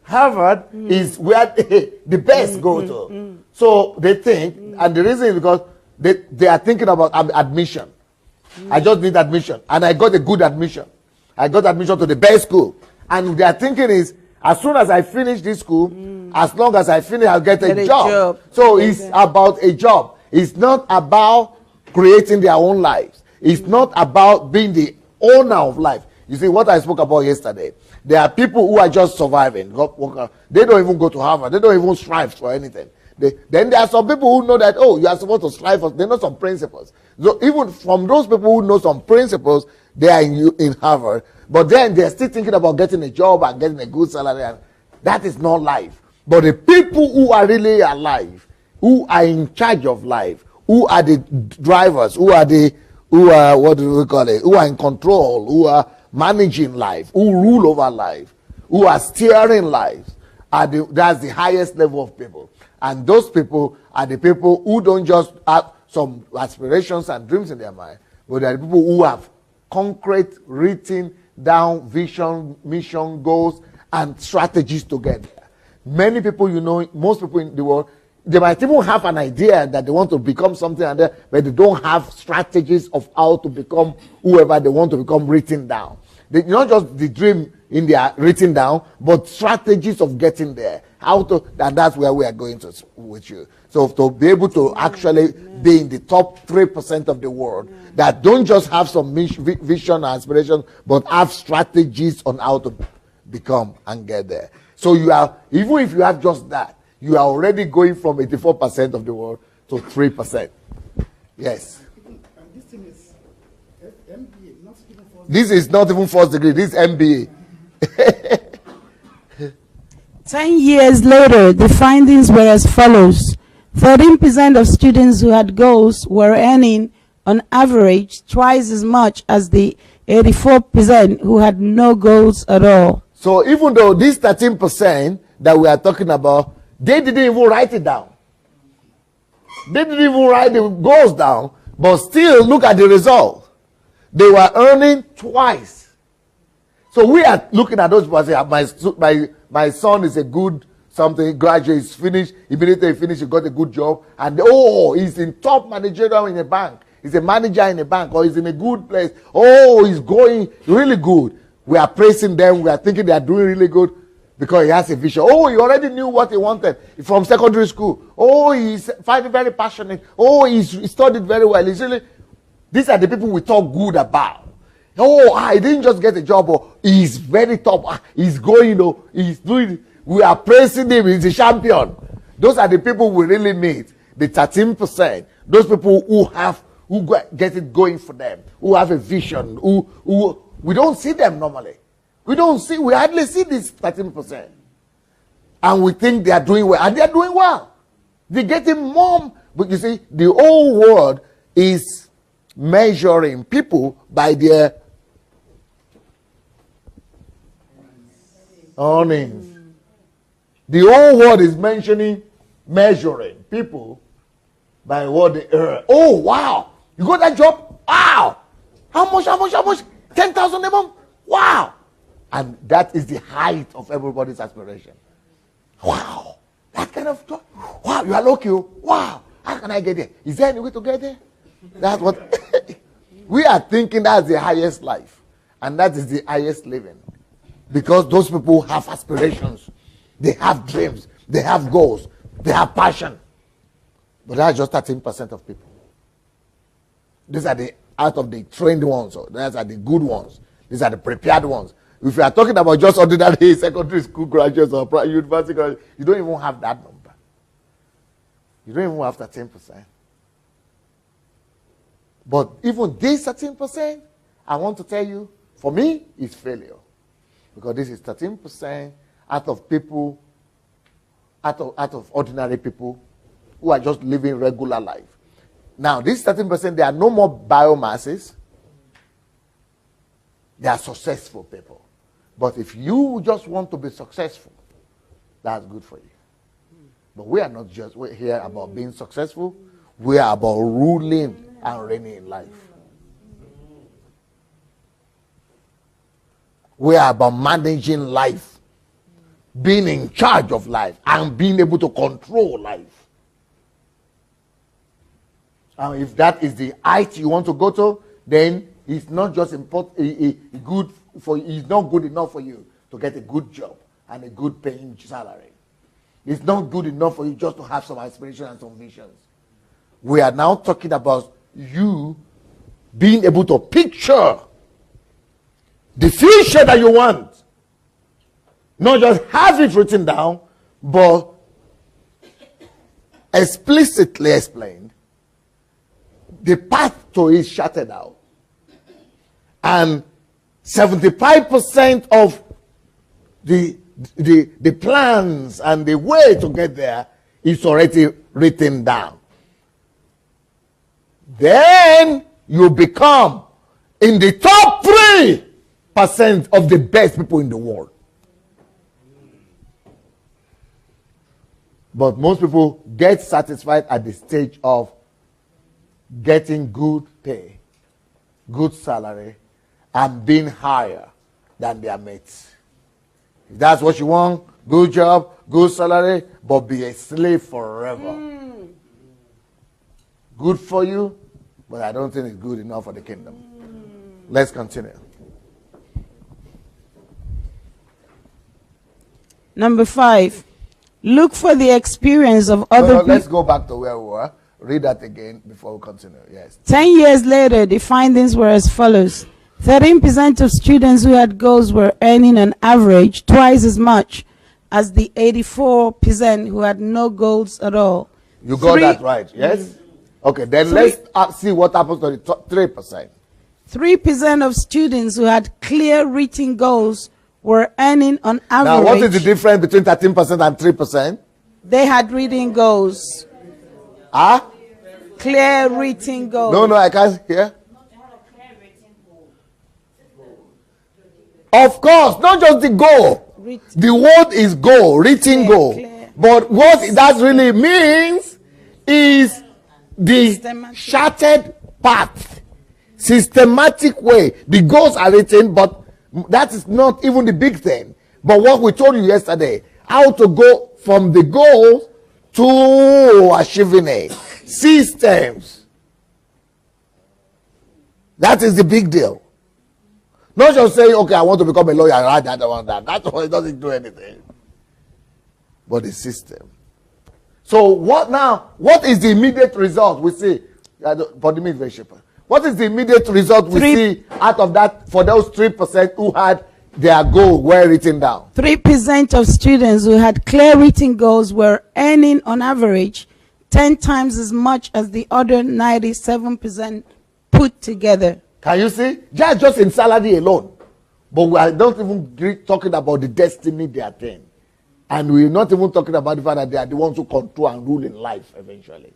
Harvard is where the best go to. So they think, and the reason is because they are thinking about admission. I just need admission. And I got a good admission. I got admission to the best school. And their thinking is, as soon as I finish this school, as long as I finish, I'll get a job. So it's about a job. It's not about creating their own lives. It's not about being the owner of life. You see, what I spoke about yesterday, there are people who are just surviving. They don't even go to Harvard. They don't even strive for anything. Then there are some people who know that, you are supposed to strive for, they know some principles. So even from those people who know some principles, they are in Harvard. But then they're still thinking about getting a job and getting a good salary. And that is not life. But the people who are really alive, who are in charge of life, who are the drivers, who are what do we call it, who are in control, who are managing life, who rule over life, who are steering lives, that's the highest level of people. And those people are the people who don't just have some aspirations and dreams in their mind, but they are the people who have concrete, written down vision, mission, goals, and strategies to get there. Many people, most people in the world, they might even have an idea that they want to become something, but they don't have strategies of how to become whoever they want to become written down. Not just the dream in their written down, but strategies of getting there. And that's where we are going to with you. So to be able to actually be in the top 3% of the world that don't just have some vision and aspiration, but have strategies on how to become and get there. So even if you have just that, you are already going from 84% of the world to 3%. Yes. And this thing is MBA, not even first. This is not even first degree. This is MBA. 10 years later, the findings were as follows. 13% of students who had goals were earning, on average, twice as much as the 84% who had no goals at all. So even though this 13% that we are talking about, they didn't even write it down. They didn't even write the goals down, but still look at the result. They were earning twice. So we are looking at those people and say, my son is a good something, graduate, he's finished, immediately he finished, he got a good job, and he's in top managerial in a bank. He's a manager in a bank, or he's in a good place. He's going really good. We are praising them. We are thinking they are doing really good because he has a vision. He already knew what he wanted from secondary school. He's finding very passionate. He studied very well. These are the people we talk good about. He didn't just get a job. He's very top. He's going. He's doing. We are praising him. He's a champion. Those are the people we really meet. The 13%. Those people who get it going for them, who have a vision, who we don't see them normally. We hardly see this 13%. And we think they are doing well. And they are doing well. They're getting more. But you see, the whole world is measuring people by their earnings. The whole world is measuring people by what they earn. Wow. You got that job? Wow. How much? 10,000 a month? Wow! And that is the height of everybody's aspiration. Wow! That kind of job. Wow, you are lucky. Wow! How can I get there? Is there any way to get there? That's what we are thinking. That's the highest life. And that is the highest living. Because those people have aspirations. They have dreams. They have goals. They have passion. But that's just 13% of people. These are the out of the trained ones. Or these are the good ones. These are the prepared ones. If you are talking about just ordinary secondary school graduates or university graduates, you don't even have that number. You don't even have 13%. But even this 13%, I want to tell you, for me, is failure. Because this is 13% out of people, out of ordinary people who are just living regular life. Now, this 13%, there are no more biomasses. They are successful people. But if you just want to be successful, that's good for you. But we are not just here about being successful. We are about ruling and reigning in life. We are about managing life, being in charge of life, and being able to control life. And if that is the height you want to go to, then it's not just good for you. It's not good enough for you to get a good job and a good paying salary. It's not good enough for you just to have some aspirations and some visions. We are now talking about you being able to picture the future that you want. Not just have it written down, but explicitly explained. The path to it charted out. And 75% of the plans and the way to get there is already written down. Then you become in the top 3% of the best people in the world. But most people get satisfied at the stage of getting good pay, good salary, and being higher than their mates. If that's what you want, good job, good salary, but be a slave forever. Good for you, but I don't think it's good enough for the kingdom. Let's continue. Number 5, look for the experience of other people. Let's go back to where we were. Read that again before we continue. Yes. 10 years later, the findings were as follows. 13% of students who had goals were earning on average twice as much as the 84% who had no goals at all. You got that right, yes? Okay, then let's see what happens to the 3%. 3% of students who had clear written goals were earning on average. Now, what is the difference between 13% and 3%? They had written goals. Ah? Clear written goals. No, I can't hear. Of course, not just the goal. The word is goal, written goal. Clear. But what that really means is the charted path, systematic way. The goals are written, but that is not even the big thing. But what we told you yesterday, how to go from the goals to achieving it. Systems. That is the big deal. Not just saying, okay, I want to become a lawyer, I want that. That's why it doesn't do anything. But the system. So what now? What is the immediate result we see? Pardon me, what is the immediate result we see out of that for those 3% who had their goal well written down? 3% of students who had clear written goals were earning on average 10 times as much as the other 97% put together. Can you see? Just in salary alone. But we are not even talking about the destiny they attain. And we're not even talking about the fact that they are the ones who control and rule in life eventually.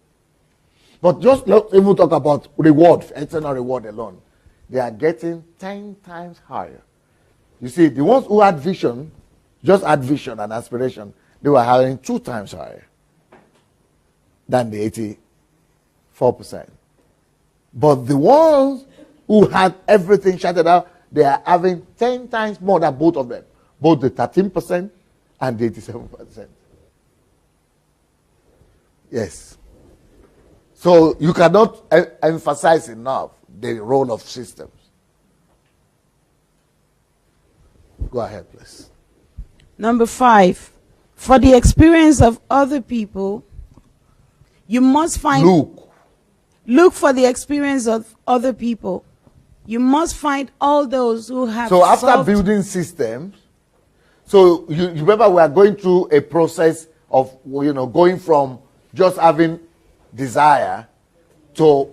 But just not even talk about reward, external reward alone. They are getting 10 times higher. You see, the ones who had vision, just had vision and aspiration, they were having 2 times higher than the 84%. But the ones who had everything shuttered out, they are having 10 times more than both of them, both the 13% and the 87%. Yes. So you cannot emphasize enough the role of systems. Go ahead, please. Number 5, for the experience of other people, you must find... Look for the experience of other people. You must find all those who have... So after building systems, so you remember we are going through a process of, going from just having desire to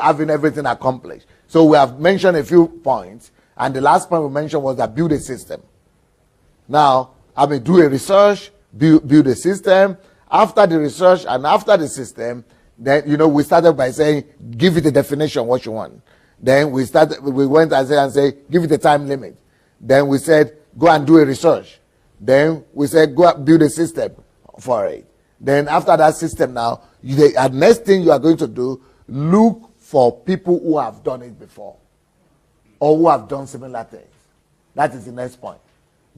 having everything accomplished. So we have mentioned a few points, and the last point we mentioned was that build a system. Now, do a research, build a system. After the research and after the system, then, we started by saying, give it a definition, what you want. Then we went and said, give it a time limit. Then we said, go and do a research. Then we said, go and build a system for it. Then after that system now, the next thing you are going to do, look for people who have done it before or who have done similar things. That is the next point.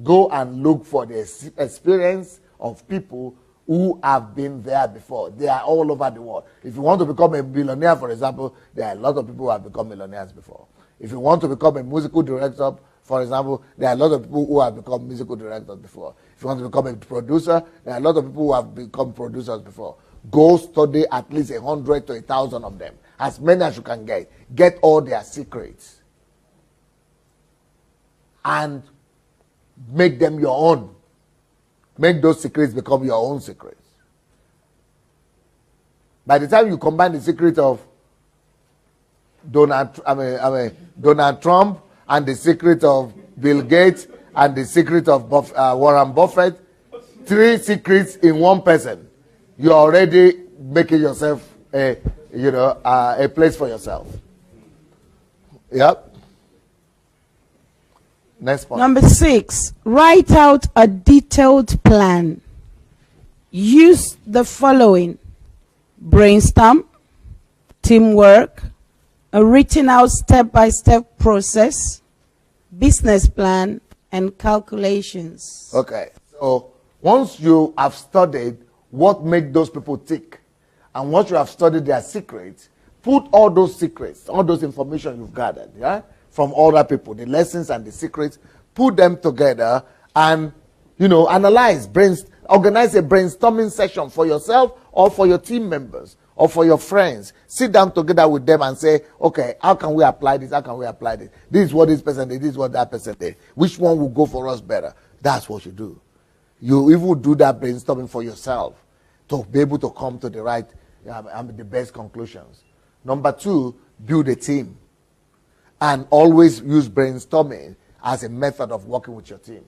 Go and look for the experience of people who have been there before. They are all over the world. If you want to become a billionaire, for example, there are a lot of people who have become millionaires before. If you want to become a musical director, for example, there are a lot of people who have become musical directors before. If you want to become a producer, there are a lot of people who have become producers before. Go study at least 100 to 1,000 of them, as many as you can get. Get all their secrets and make them your own. Make those secrets become your own secrets. By the time you combine the secret of Donald Trump and the secret of Bill Gates and the secret of Warren Buffett, 3 secrets in one person, you're already making yourself a place for yourself. Yep. Next point. Number 6, write out a detailed plan. Use the following: brainstorm, teamwork, a written out step-by-step process, business plan, and calculations. Okay. So once you have studied what makes those people tick, and once you have studied their secrets, put all those secrets, all those information you've gathered, from other people, the lessons and the secrets, put them together and, analyze, organize a brainstorming session for yourself or for your team members or for your friends. Sit down together with them and say, okay, how can we apply this? How can we apply this? This is what this person did. This is what that person did. Which one will go for us better? That's what you do. You even do that brainstorming for yourself to be able to come to the right, the best conclusions. Number 2, build a team. And always use brainstorming as a method of working with your team.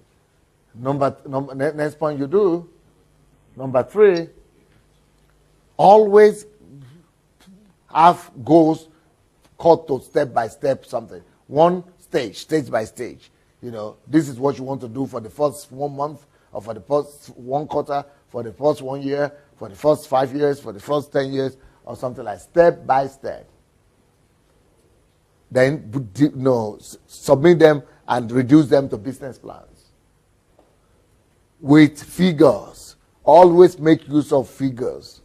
Next point you do. Number 3, always have goals cut to step by step something. One stage by stage. This is what you want to do for the first 1 month, or for the first 1 quarter, for the first 1 year, for the first 5 years, for the first 10 years, or something like step by step. Then submit them and reduce them to business plans. With figures. Always make use of figures,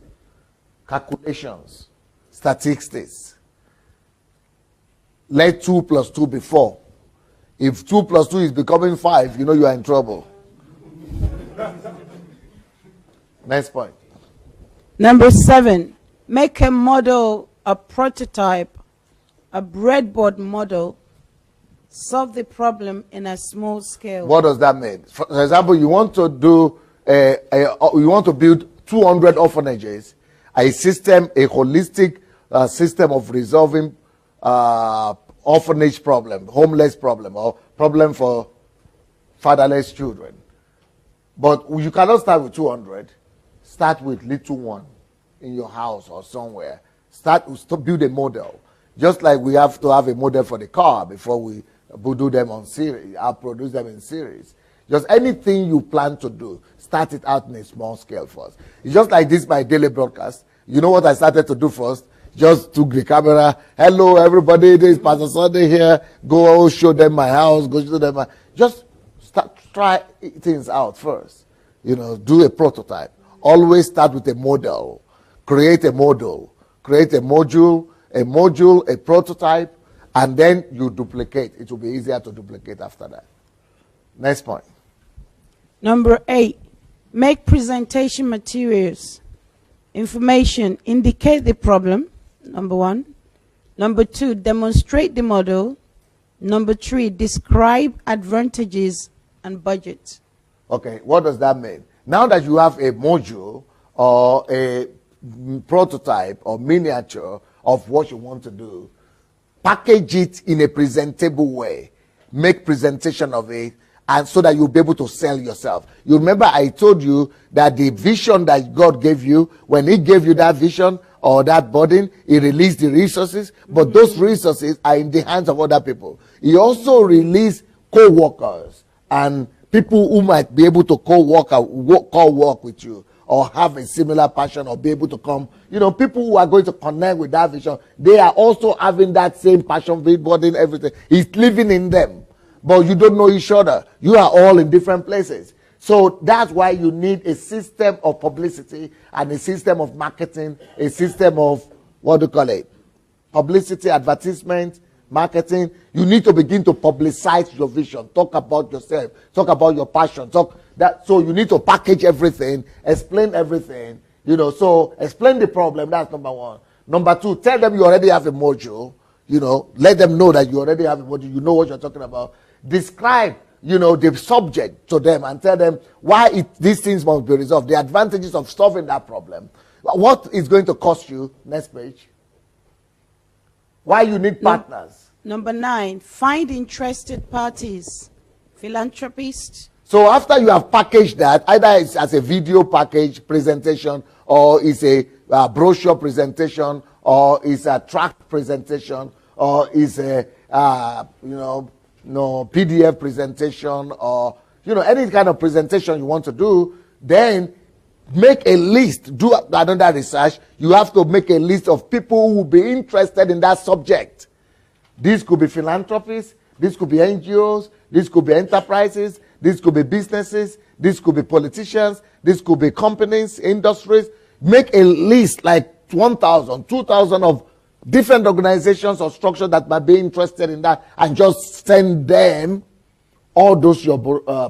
calculations, statistics. Let 2 plus 2 be 4. If 2 plus 2 is becoming 5, you are in trouble. Next point. Number 7, make a model, a prototype, a breadboard model. Solve the problem in a small scale. What does that mean? For example, you want to do you want to build 200 orphanages, a system, a holistic system of resolving orphanage problem, homeless problem, or problem for fatherless children. But you cannot start with 200. Start with little one in your house or somewhere. Start to build a model. Just like we have to have a model for the car before we do them on series, I'll produce them in series. Just anything you plan to do, start it out in a small scale first. It's just like this, my daily broadcast. You know what I started to do first? just took the camera. Hello, everybody. This is Pastor Sunday here. Go show them my house. Go show them just try things out first. You know, do a prototype. Always start with a model. Create a model. Create a module, a prototype, and then you duplicate. It will be easier to duplicate after that. Next point. Number 8, make presentation materials. Information, indicate the problem, number 1. Number 2, demonstrate the model. Number 3, describe advantages and budget. Okay, what does that mean? Now that you have a module or a prototype or miniature of what you want to do, package it in a presentable way. Make presentation of it, and so that you'll be able to sell yourself. You remember I told you that the vision that God gave you, when he gave you that vision or that burden, he released the resources, but those resources are in the hands of other people. He also released co-workers and people who might be able to co-work with you or have a similar passion or be able to come. You know, people who are going to connect with that vision, they are also having that same passion, burden, everything. He's living in them. But you don't know each other. You are all in different places. So that's why you need a system of publicity and a system of marketing, a system of, what do you call it? Publicity, advertisement, marketing. You need to begin to publicize your vision. Talk about yourself. Talk about your passion. So you need to package everything, explain everything. You know, so explain the problem. That's number 1. Number 2, tell them you already have a module. You know, let them know that you already have a module. You know what you're talking about. Describe, you know, the subject to them and tell them why these things must be resolved. The advantages of solving that problem. What is going to cost you? Next page. Why you need partners. Number 9, find interested parties, philanthropists. So after you have packaged that, either it's as a video package presentation, or it's a brochure presentation, or it's a tract presentation, or it's a PDF presentation, or any kind of presentation you want to do, then make a list. Do another research. You have to make a list of people who will be interested in that subject. This could be philanthropists, this could be NGOs, this could be enterprises, this could be businesses, this could be politicians, this could be companies, industries. Make a list like 1,000, 2,000 of different organizations or structures that might be interested in that, and just send them all those your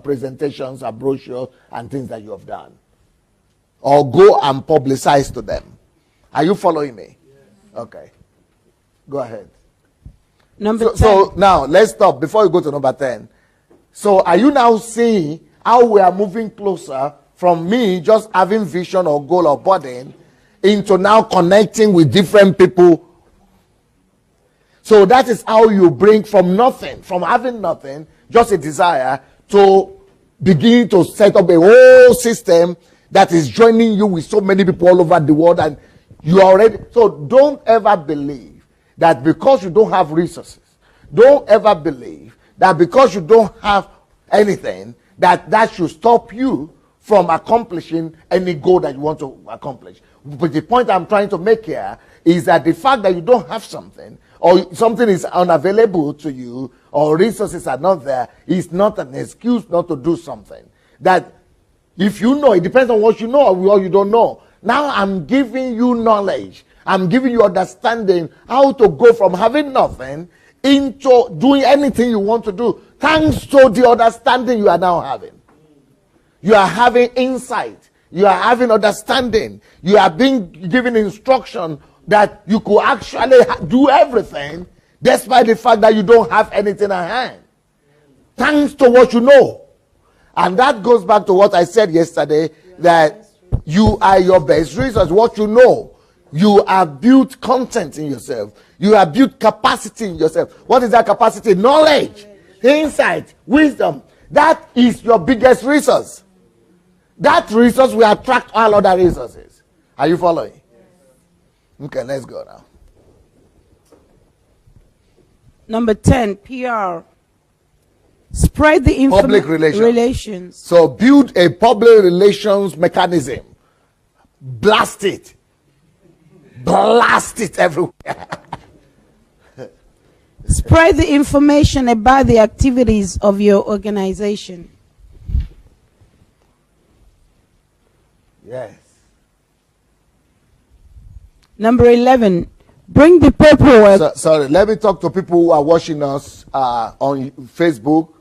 presentations and brochures and things that you have done. Or go and publicize to them. Are you following me? Yes. Okay. Go ahead. Number 10. So now, let's stop before you go to number 10. So are you now seeing how we are moving closer from me just having vision or goal or burden into now connecting with different people? So that is how you bring from nothing, from having nothing, just a desire, to begin to set up a whole system that is joining you with so many people all over the world, and you are already. So don't ever believe that because you don't have resources, don't ever believe that because you don't have anything, that should stop you from accomplishing any goal that you want to accomplish. But the point I'm trying to make here is that the fact that you don't have something, or something is unavailable to you, or resources are not there, is not an excuse not to do something. That if you know, it depends on what you know or what you don't know. Now I'm giving you knowledge. I'm giving you understanding how to go from having nothing into doing anything you want to do, thanks to the understanding you are now having. You are having insight. You are having understanding. You are being given instruction that you could actually do everything despite the fact that you don't have anything at hand. Thanks to what you know. And that goes back to what I said yesterday, that you are your best resource, what you know. You have built content in yourself. You have built capacity in yourself. What is that capacity? Knowledge, insight, wisdom. That is your biggest resource. That resource will attract all other resources. Are you following? Okay, let's go now. Number 10, PR. Spread the Public relations. So build a public relations mechanism. Blast it. blast it everywhere. Spread the information about the activities of your organization. Yes. Number 11, bring the paperwork. Sorry, let me talk to people who are watching us on Facebook.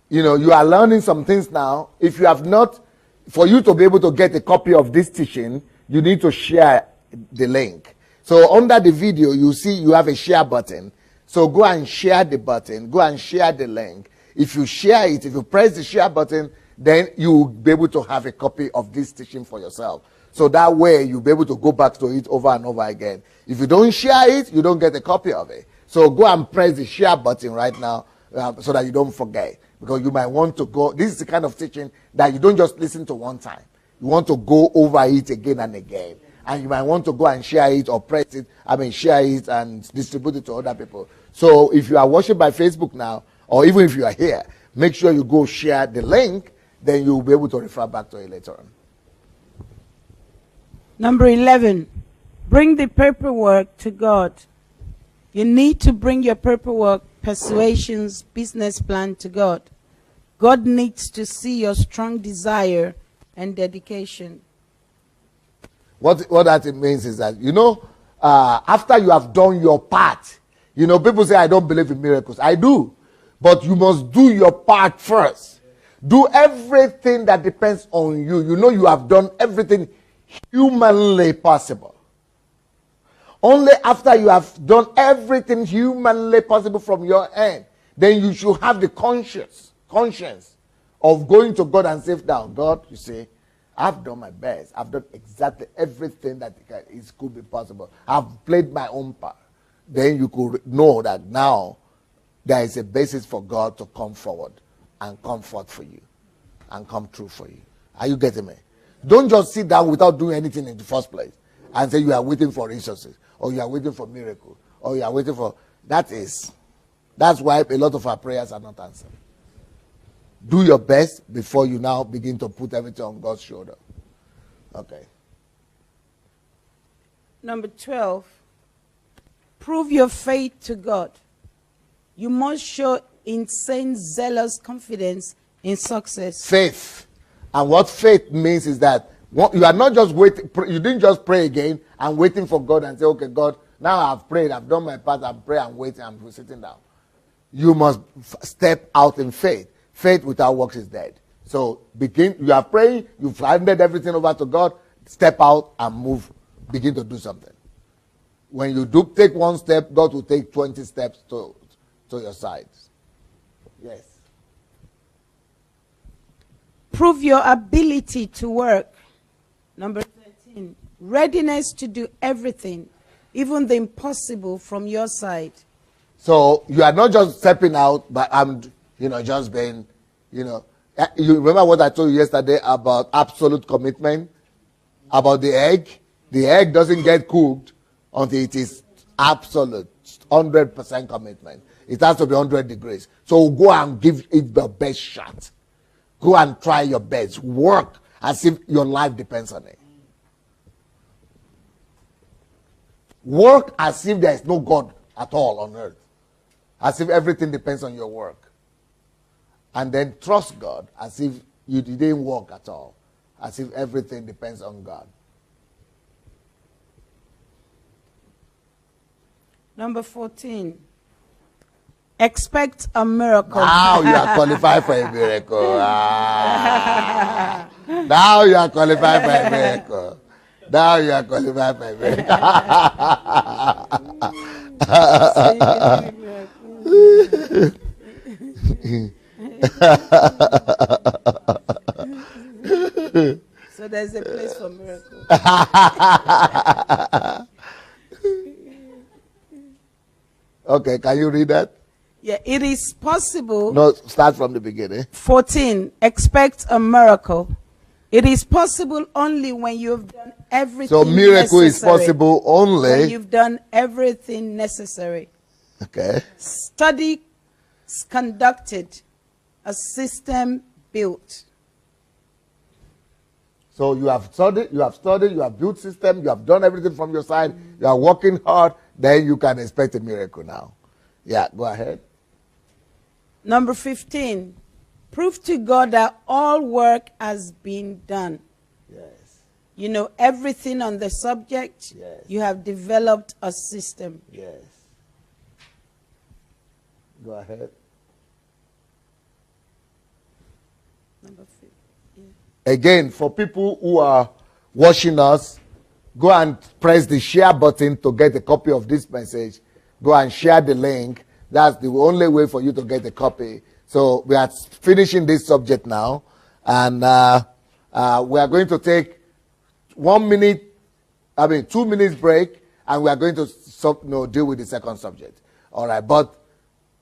You know, you are learning some things now. If you have not, for you to be able to get a copy of this teaching, you need to share the link. So under the video, you see you have a share button. So go and share the button. Go and share the link. If you share it, if you press the share button, then you will be able to have a copy of this teaching for yourself. So that way you'll be able to go back to it over and over again. If you don't share it, you don't get a copy of it. So go and press the share button right now so that you don't forget. Because you might want to go. This is the kind of teaching that you don't just listen to one time. You want to go over it again and again. And you might want to go and share it or press it, share it and distribute it to other people. So if you are watching by Facebook now, or even if you are here, make sure you go share the link, then you'll be able to refer back to it later on. Number 11, bring the paperwork to God. You need to bring your paperwork, persuasions, business plan to God. God needs to see your strong desire and dedication. What that means is that, you know, after you have done your part, you know, people say, I don't believe in miracles. I do. But you must do your part first. Do everything that depends on you. You know you have done everything humanly possible. Only after you have done everything humanly possible from your end, then you should have the conscience of going to God and say, now, God, you see, I've done my best. I've done exactly everything that could be possible. I've played my own part. Then you could know that now there is a basis for God to come forward and comfort for you and come true for you. Are you getting me? Don't just sit down without doing anything in the first place and say you are waiting for resources or you are waiting for miracle or you are waiting for... That's why a lot of our prayers are not answered. Do your best before you now begin to put everything on God's shoulder. Okay. Number 12, prove your faith to God. You must show insane, zealous confidence in success. Faith. And what faith means is that you are not just waiting, you didn't just pray again and waiting for God and say, okay, God, now I've prayed, I've done my part, I'm praying, I'm waiting, I'm sitting down. You must step out in faith. Faith without works is dead. So you are praying, you've handed everything over to God, step out and move, begin to do something. When you take one step, God will take 20 steps to your sides. Yes. Prove your ability to work. Number 13, readiness to do everything, even the impossible from your side. So you are not just stepping out, but just being, you remember what I told you yesterday about absolute commitment, about the egg? The egg doesn't get cooked until it is absolute, 100% commitment. It has to be 100 degrees. So go and give it the best shot. Go and try your best. Work as if your life depends on it. Work as if there is no God at all on earth. As if everything depends on your work. And then trust God as if you didn't work at all. As if everything depends on God. Number 14. Expect a miracle. Now you are qualified for a miracle. Now you are qualified for a miracle. Now you are qualified for a miracle. So there's a place for miracles. Okay, can you read that? Yeah, it is possible. No, start from the beginning. 14, expect a miracle. It is possible only when you've done everything So miracle necessary. is possible only when you've done everything necessary. Okay. Study conducted, a system built. So you have studied, you have built system, you have done everything from your side, you are working hard, then you can expect a miracle now. Yeah, go ahead. Number 15, prove to God that all work has been done. Yes. You know everything on the subject. Yes. You have developed a system. Yes. Go ahead. Number 15. Again, for people who are watching us, go and press the share button to get a copy of this message. Go and share the link. That's the only way for you to get a copy. So we are finishing this subject now, and we are going to take 2 minutes break, and we are going to deal with the second subject. All right, but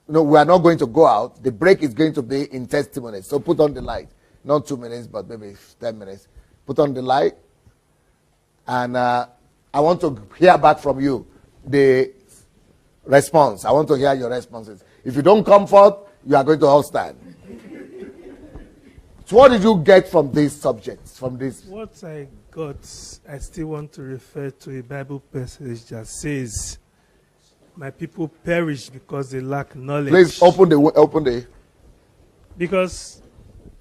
we are not going to go out. The break is going to be in testimonies. So put on the light. Not 2 minutes, but maybe 10 minutes. Put on the light. And I want to hear back from you the response. I want to hear your responses. If you don't come forth, you are going to all stand. So what did you get from these subjects? From this? What I got, I still want to refer to a Bible passage that says, my people perish because they lack knowledge. Please open the. Because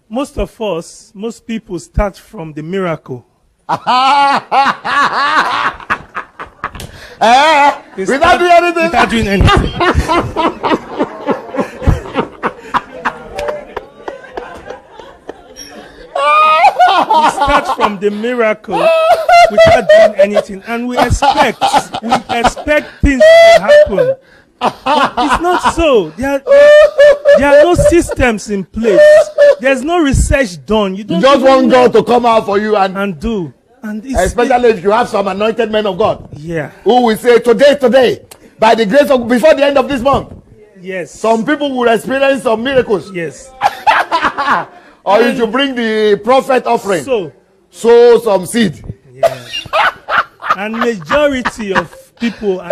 most of us, most people start from the miracle. Without doing anything. Without doing anything. We start from the miracle without doing anything, and we expect things to happen. But it's not so. There are no systems in place. There's no research done. You just want God to come out for you and do. And especially if you have some anointed men of God. Yeah. Who will say, today, by the grace of, before the end of this month. Yes. Some people will experience some miracles. Yes. Or you should bring the prophet offering. Sow some seed. Yeah. And majority of people are in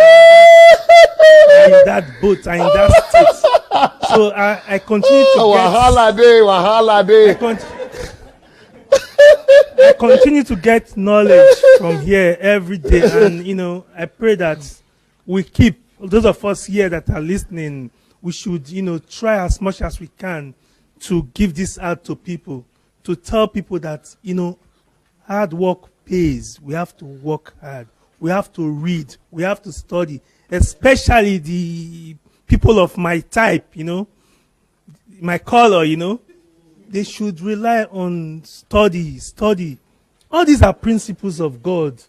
that boat, are in that state. So I continue to Wahala day. I continue to get knowledge from here every day, and I pray that we keep, those of us here that are listening, we should try as much as we can to give this out to people, to tell people that hard work pays. We have to work hard. We have to read. We have to study, especially the people of my type, my color, they should rely on study. All these are principles of God.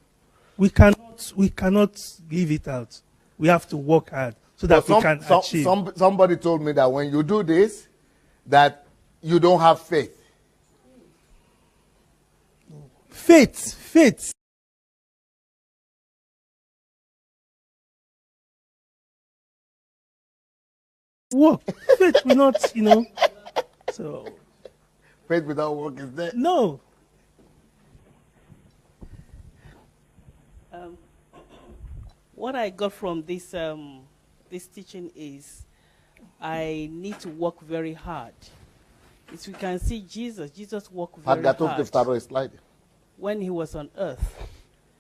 We cannot give it out. We have to work hard so that we can achieve. Somebody told me that when you do this, that you don't have faith. Faith. Work. Faith will not, so. Faith without work is dead. No. What I got from this this teaching is I need to work very hard. As we can see, Jesus worked very hard when he was on earth.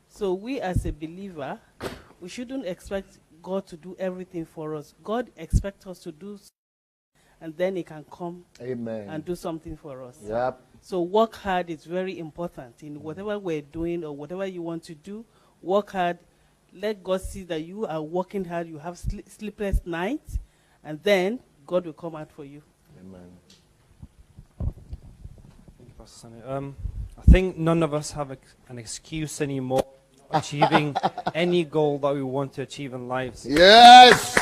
So we as a believer, we shouldn't expect God to do everything for us. God expects us to do, and then he can come and do something for us. Yep. So work hard is very important in whatever we're doing or whatever you want to do. Work hard. Let God see that you are working hard. You have sleepless nights, and then God will come out for you. Amen. Thank you, Pastor Sunny. I think none of us have an excuse anymore achieving any goal that we want to achieve in life. Yes.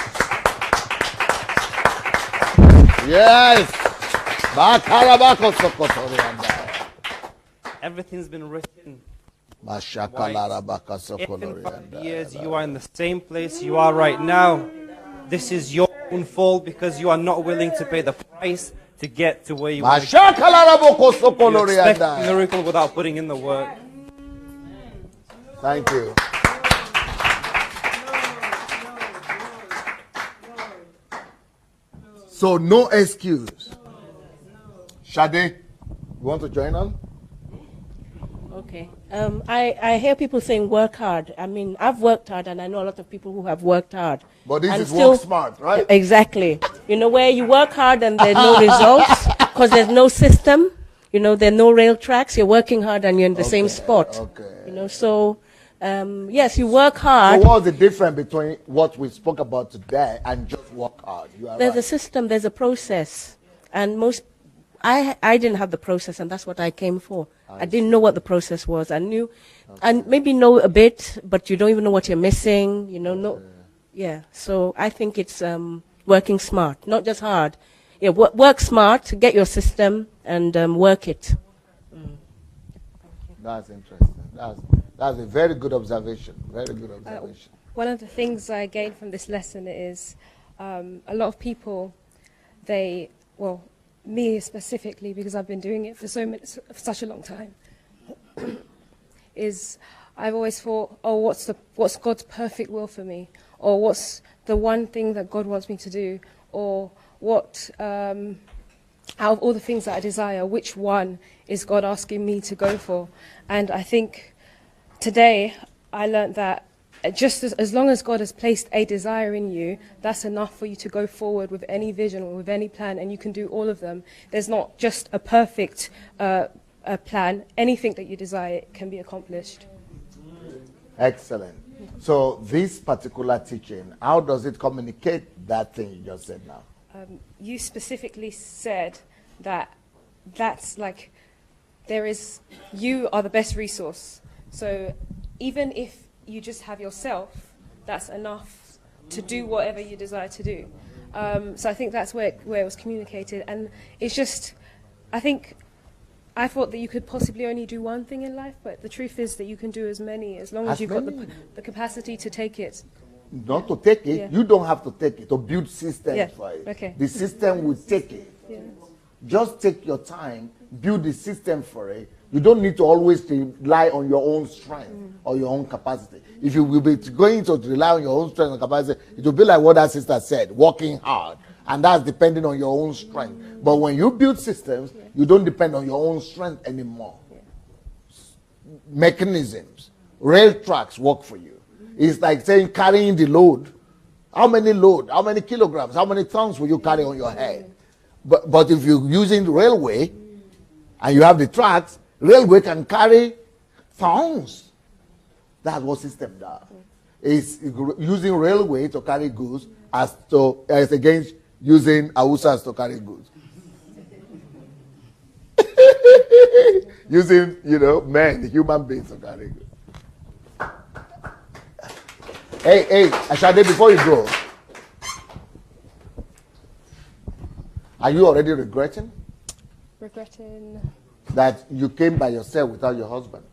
Everything's been written. If in 5 years you are in the same place you are right now, this is your own fault because you are not willing to pay the price to get to where you want to get. You expect a miracle without putting in the work. Thank you. So no excuse. Shade, you want to join on? Okay. I hear people saying work hard. I mean, I've worked hard, and I know a lot of people who have worked hard. But this and is still, work smart, right? Exactly. You know, where you work hard and there's no results because there's no system. You know, there are no rail tracks. You're working hard and you're in the same spot. Okay. You know, so yes, you work hard. So what's the difference between what we spoke about today and just work hard? You are There's right. a system. There's a process, and I didn't have the process, and that's what I came for. I didn't know what the process was. I knew, and maybe know a bit, but you don't even know what you're missing. You know, yeah. So I think it's working smart, not just hard. Yeah, work smart, get your system, and work it. That's interesting. That's a very good observation. Very good observation. One of the things I gained from this lesson is a lot of people, me specifically, because I've been doing it for such a long time, is I've always thought, oh, what's God's perfect will for me? Or what's the one thing that God wants me to do? Or what, out of all the things that I desire, which one is God asking me to go for? And I think today I learned that just as long as God has placed a desire in you, that's enough for you to go forward with any vision or with any plan, and you can do all of them. There's not just a perfect plan. Anything that you desire can be accomplished. Excellent. So this particular teaching, how does it communicate that thing you just said now? You specifically said that's like you are the best resource. So even if you just have yourself, that's enough to do whatever you desire to do. So I think that's where it was communicated. And it's just, I thought that you could possibly only do one thing in life, but the truth is that you can do as many as long as you've got the capacity to take it. Not to take it, Yeah. you don't have to take it, to build systems Yeah. for it. Okay. The system will take it. Yeah. Just take your time, build the system for it. You don't need to always rely on your own strength or your own capacity. If you will be going to rely on your own strength and capacity, it will be like what that sister said, working hard. And that's depending on your own strength. But when you build systems, you don't depend on your own strength anymore. Mechanisms, rail tracks work for you. It's like saying carrying the load. How many kilograms, how many tons will you carry on your head? But if you're using the railway and you have the tracks, railway can carry tons. That's what system does. It's using railway to carry goods as against using Awusas to carry goods. Using, men, human beings to carry goods. Hey, Ashade, before you go, are you already regretting that you came by yourself without your husband?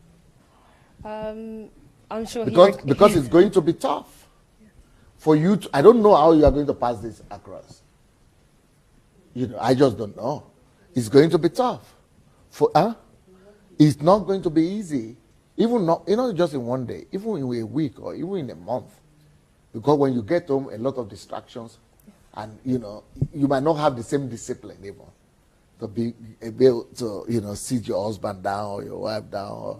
I'm sure because it's going to be tough for you to, I don't know how you are going to pass this across. I just don't know. It's going to be tough. It's not going to be easy. Even not just in one day, even in a week or even in a month. Because when you get home, a lot of distractions, and you might not have the same discipline even to be able to sit your husband down or your wife down, or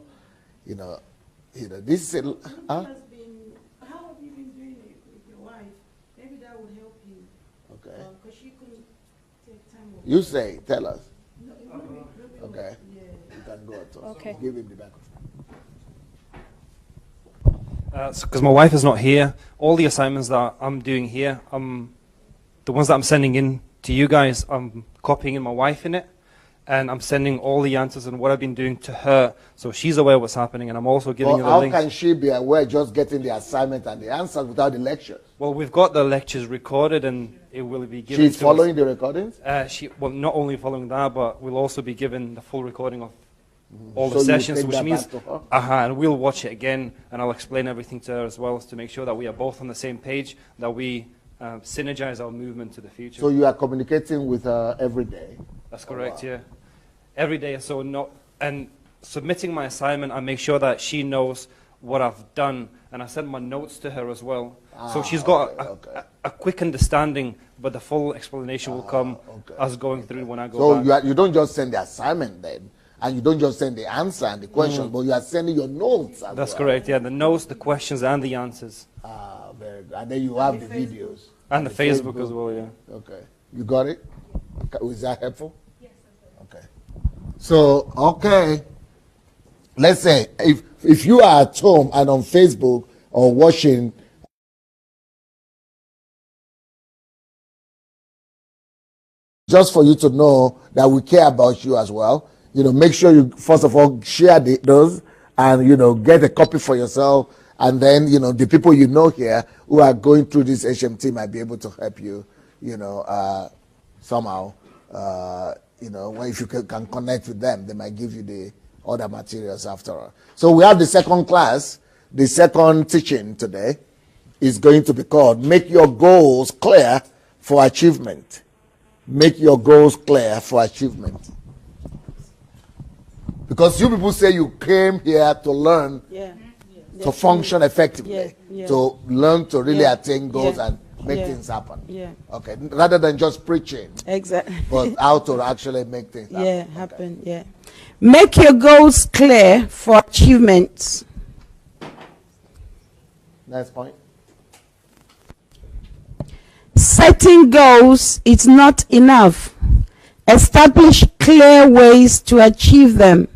this is How have you been doing it with your wife? Maybe that would help you. Okay. Because she couldn't take time off. You say, tell us. No, Okay. Yeah. You can go at all. Okay. Give him the microphone. Because my wife is not here, all the assignments that I'm doing here, the ones that I'm sending in to you guys, I'm copying in my wife in it, and I'm sending all the answers and what I've been doing to her, so she's aware of what's happening, and I'm also giving her the links. How can she be aware just getting the assignment and the answers without the lectures? Well, we've got the lectures recorded, and it will be given She's following the recordings? Well, not only following that, but we'll also be given the full recording of all So the you sessions, take which that means, back to her? and we'll watch it again, and I'll explain everything to her as well, to make sure that we are both on the same page, that we synergize our movement to the future. So you are communicating with her every day? That's correct, yeah. Every day, and submitting my assignment, I make sure that she knows what I've done, and I send my notes to her as well. So she's got a quick understanding, but the full explanation will come as going through when I go back. So you don't just send the assignment then, and you don't just send the answer and the question, but you are sending your notes. That's correct. Yeah, the notes, the questions, and the answers. Ah, very good. And then you have the videos. And the Facebook as well. Yeah. Okay. You got it? Is that helpful? Yes. Okay. So, okay. Let's say if you are at home and on Facebook or watching, just for you to know that we care about you as well, make sure you first of all share those and get a copy for yourself, and then the people here who are going through this HMT might be able to help you, somehow. If you can connect with them, they might give you the other materials after all. So we have the second class. The second teaching today is going to be called Make Your Goals Clear for Achievement. Make your goals clear for achievement. Because you people say you came here to learn to function effectively, to learn to really attain goals and make things happen. Okay, rather than just preaching. Exactly. But how to actually make things happen. Make your goals clear for achievements. Next point. Setting goals is not enough. Establish clear ways to achieve them.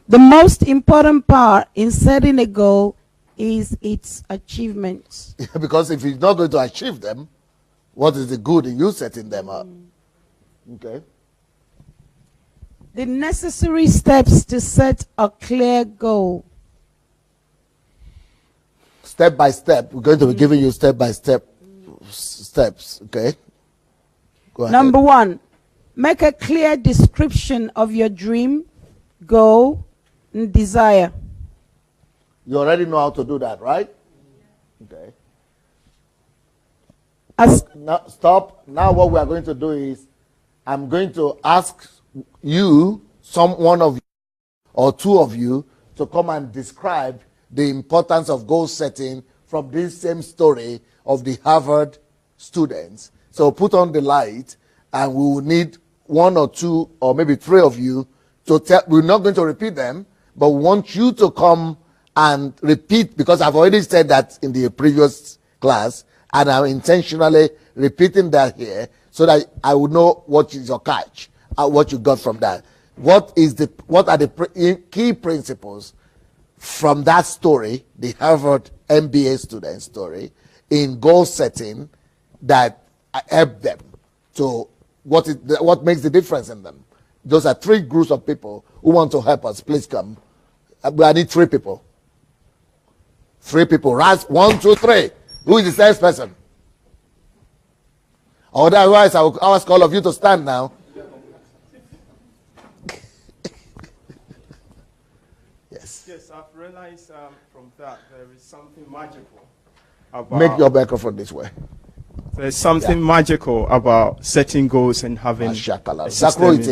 The most important part in setting a goal is its achievements. Because if you're not going to achieve them, what is the good in you setting them up? Okay. The necessary steps to set a clear goal. Step by step. We're going to be giving you step by step steps. Okay. Go ahead. Number 1, make a clear description of your dream, goal, and desire. You already know how to do that, right? Okay. Now, stop. Now what we are going to do is I'm going to ask you, one of you or two of you, to come and describe the importance of goal setting from this same story of the Harvard students. So put on the light, and we will need 1 or 2 or maybe 3 of you to tell. We're not going to repeat them, but we want you to come and repeat, because I've already said that in the previous class, and I'm intentionally repeating that here so that I will know what is your catch, what you got from that. What are the key principles from that story, the Harvard MBA student story, in goal setting that help them to what makes the difference in them? Those are 3 groups of people who want to help us. Please come. I need 3 people. 3 people. Rise. 1, 2, 3. Who is the first person? Otherwise, I will ask all of you to stand now. Yes. Yes, I've realized from that there is something magical about. Make your microphone this way. There's something magical about setting goals and having a system in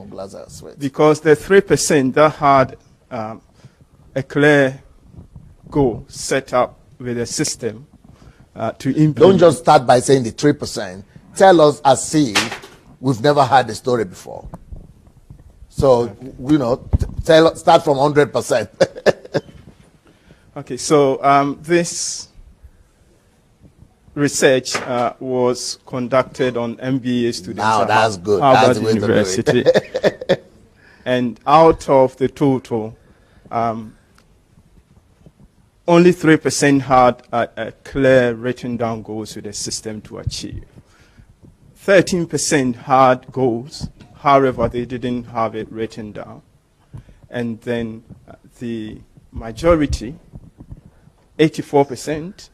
place. Because the 3% that had a clear goal set up with a system to implement. Don't just start by saying the 3%. Tell us as if we've never heard the story before. So, start from 100%. Okay, so this research was conducted on MBA students at that's good. Harvard That's the way University. to do it. And out of the total, only 3% had a clear written down goals with a system to achieve. 13% had goals, however, they didn't have it written down. And then the majority, 84%,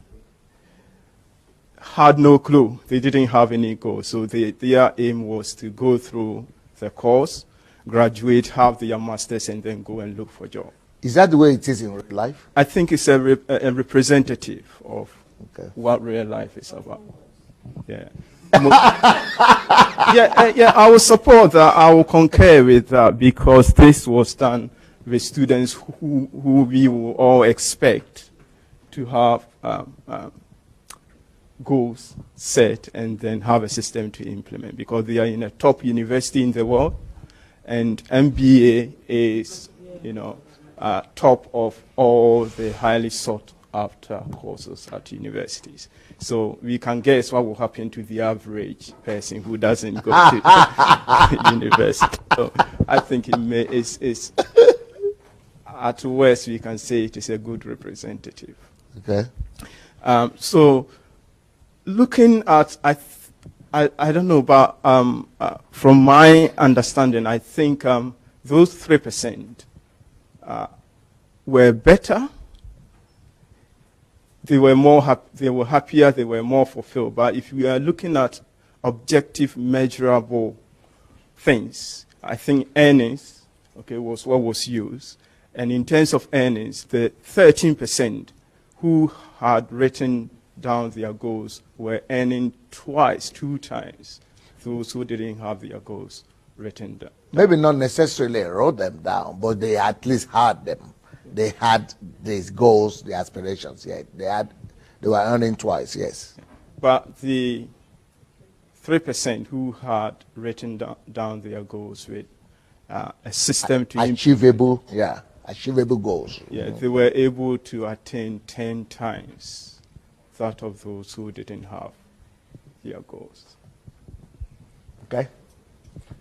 had no clue. They didn't have any goals. So their aim was to go through the course, graduate, have their masters, and then go and look for a job. Is that the way it is in real life? I think it's a representative of what real life is about. Yeah. I will support that. I will concur with that, because this was done with students who we will all expect to have goals set and then have a system to implement, because they are in a top university in the world, And MBA is, top of all the highly sought after courses at universities. So we can guess what will happen to the average person who doesn't go to university. So I think it's at worst we can say it is a good representative. Okay. So looking at, I don't know, but from my understanding, I think those 3% were better. They were they were happier, they were more fulfilled. But if we are looking at objective, measurable things, I think earnings, was what was used. And in terms of earnings, the 13% who had written down their goals were earning two times those who didn't have their goals written down. Maybe not necessarily wrote them down, but they at least had them. They had these goals, the aspirations. Yeah, they were earning twice. Yes. But the 3% who had written down their goals with a system to achievable goals. Yeah, they were able to attain 10 times that of those who didn't have their goals. Okay.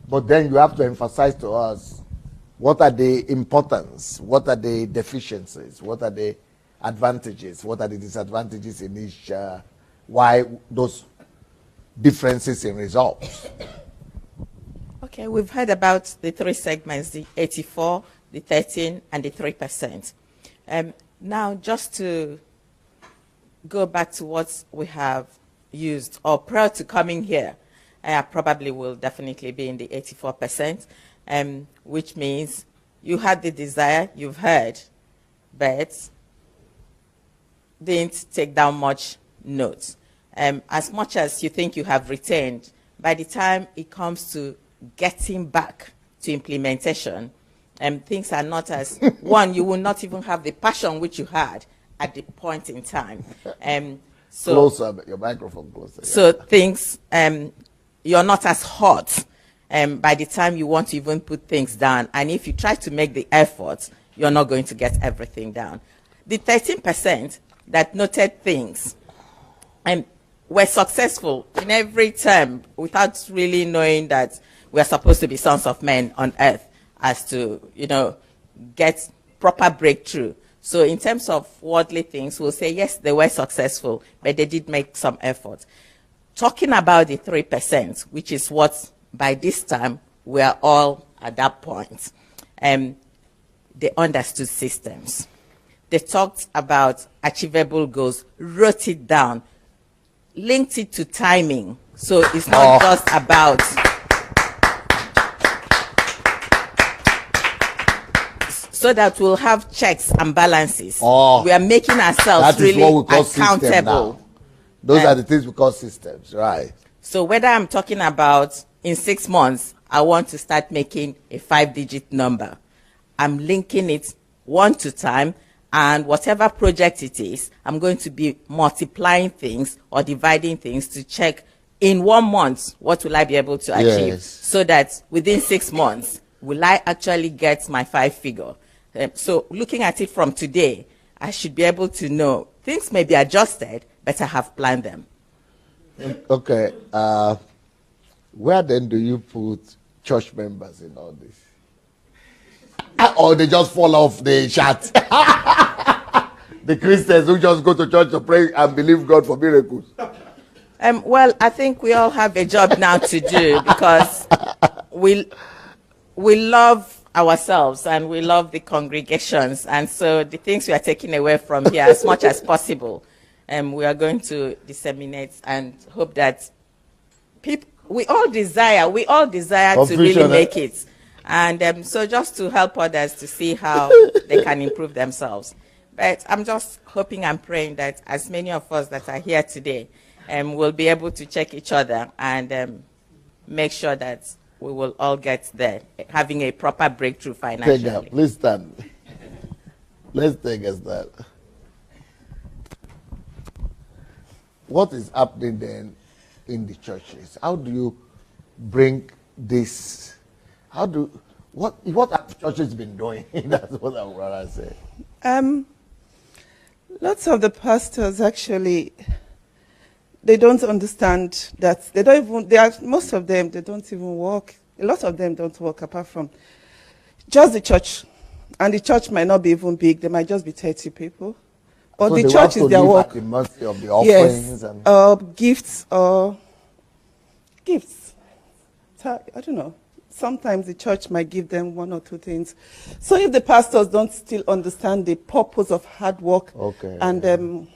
But then you have to emphasize to us, what are the importance? What are the deficiencies? What are the advantages? What are the disadvantages in each? Why those differences in results? Okay, we've heard about the 3 segments, the 84, the 13, and the 3%. Now, just to go back to what we have used, or prior to coming here, I probably will definitely be in the 84%. Which means you had the desire, you've heard, but didn't take down much notes. As much as you think you have retained, by the time it comes to getting back to implementation, things are not as, one, you will not even have the passion which you had at the point in time. So closer, your microphone closer. Yeah. So things, you're not as hot. By the time you want to even put things down, and if you try to make the effort, you're not going to get everything down. The 13% that noted things were successful in every term without really knowing that we're supposed to be sons of men on earth as to, get proper breakthrough. So in terms of worldly things, we'll say, yes, they were successful, but they did make some effort. Talking about the 3%, which is what by this time, we are all at that point. They understood systems. They talked about achievable goals, wrote it down, linked it to timing. So it's not just about so that we'll have checks and balances. We are making ourselves really accountable. Those are the things we call systems, right? So whether I'm talking about in 6 months, I want to start making a 5-digit number, I'm linking it 1 to time, and whatever project it is, I'm going to be multiplying things or dividing things to check in 1 month, what will I be able to achieve? Yes. So that within 6 months, will I actually get my 5 figure? So looking at it from today, I should be able to know things may be adjusted, but I have planned them. Okay. Where then do you put church members in all this? Or they just fall off the chart? The Christians who just go to church to pray and believe God for miracles. Well, I think we all have a job now to do, because we love ourselves and we love the congregations. And so the things we are taking away from here, as much as possible, we are going to disseminate and hope that people, we all desire to really make it. And so just to help others to see how they can improve themselves. But I'm just hoping and praying that as many of us that are here today will be able to check each other and make sure that we will all get there, having a proper breakthrough financially. Please stand. Let's take a stand. What is happening then in the churches? How do you bring this? What have churches been doing? That's what I would rather say. Lots of the pastors actually, they don't understand that they don't even. Most of them, they don't even work. A lot of them don't work apart from just the church, and the church might not be even big. There might just be 30 people, but So the they church have is to their live work. at the mercy of the offerings Yes, and gifts or gifts. I don't know. Sometimes the church might give them one or two things. So if the pastors don't still understand the purpose of hard work and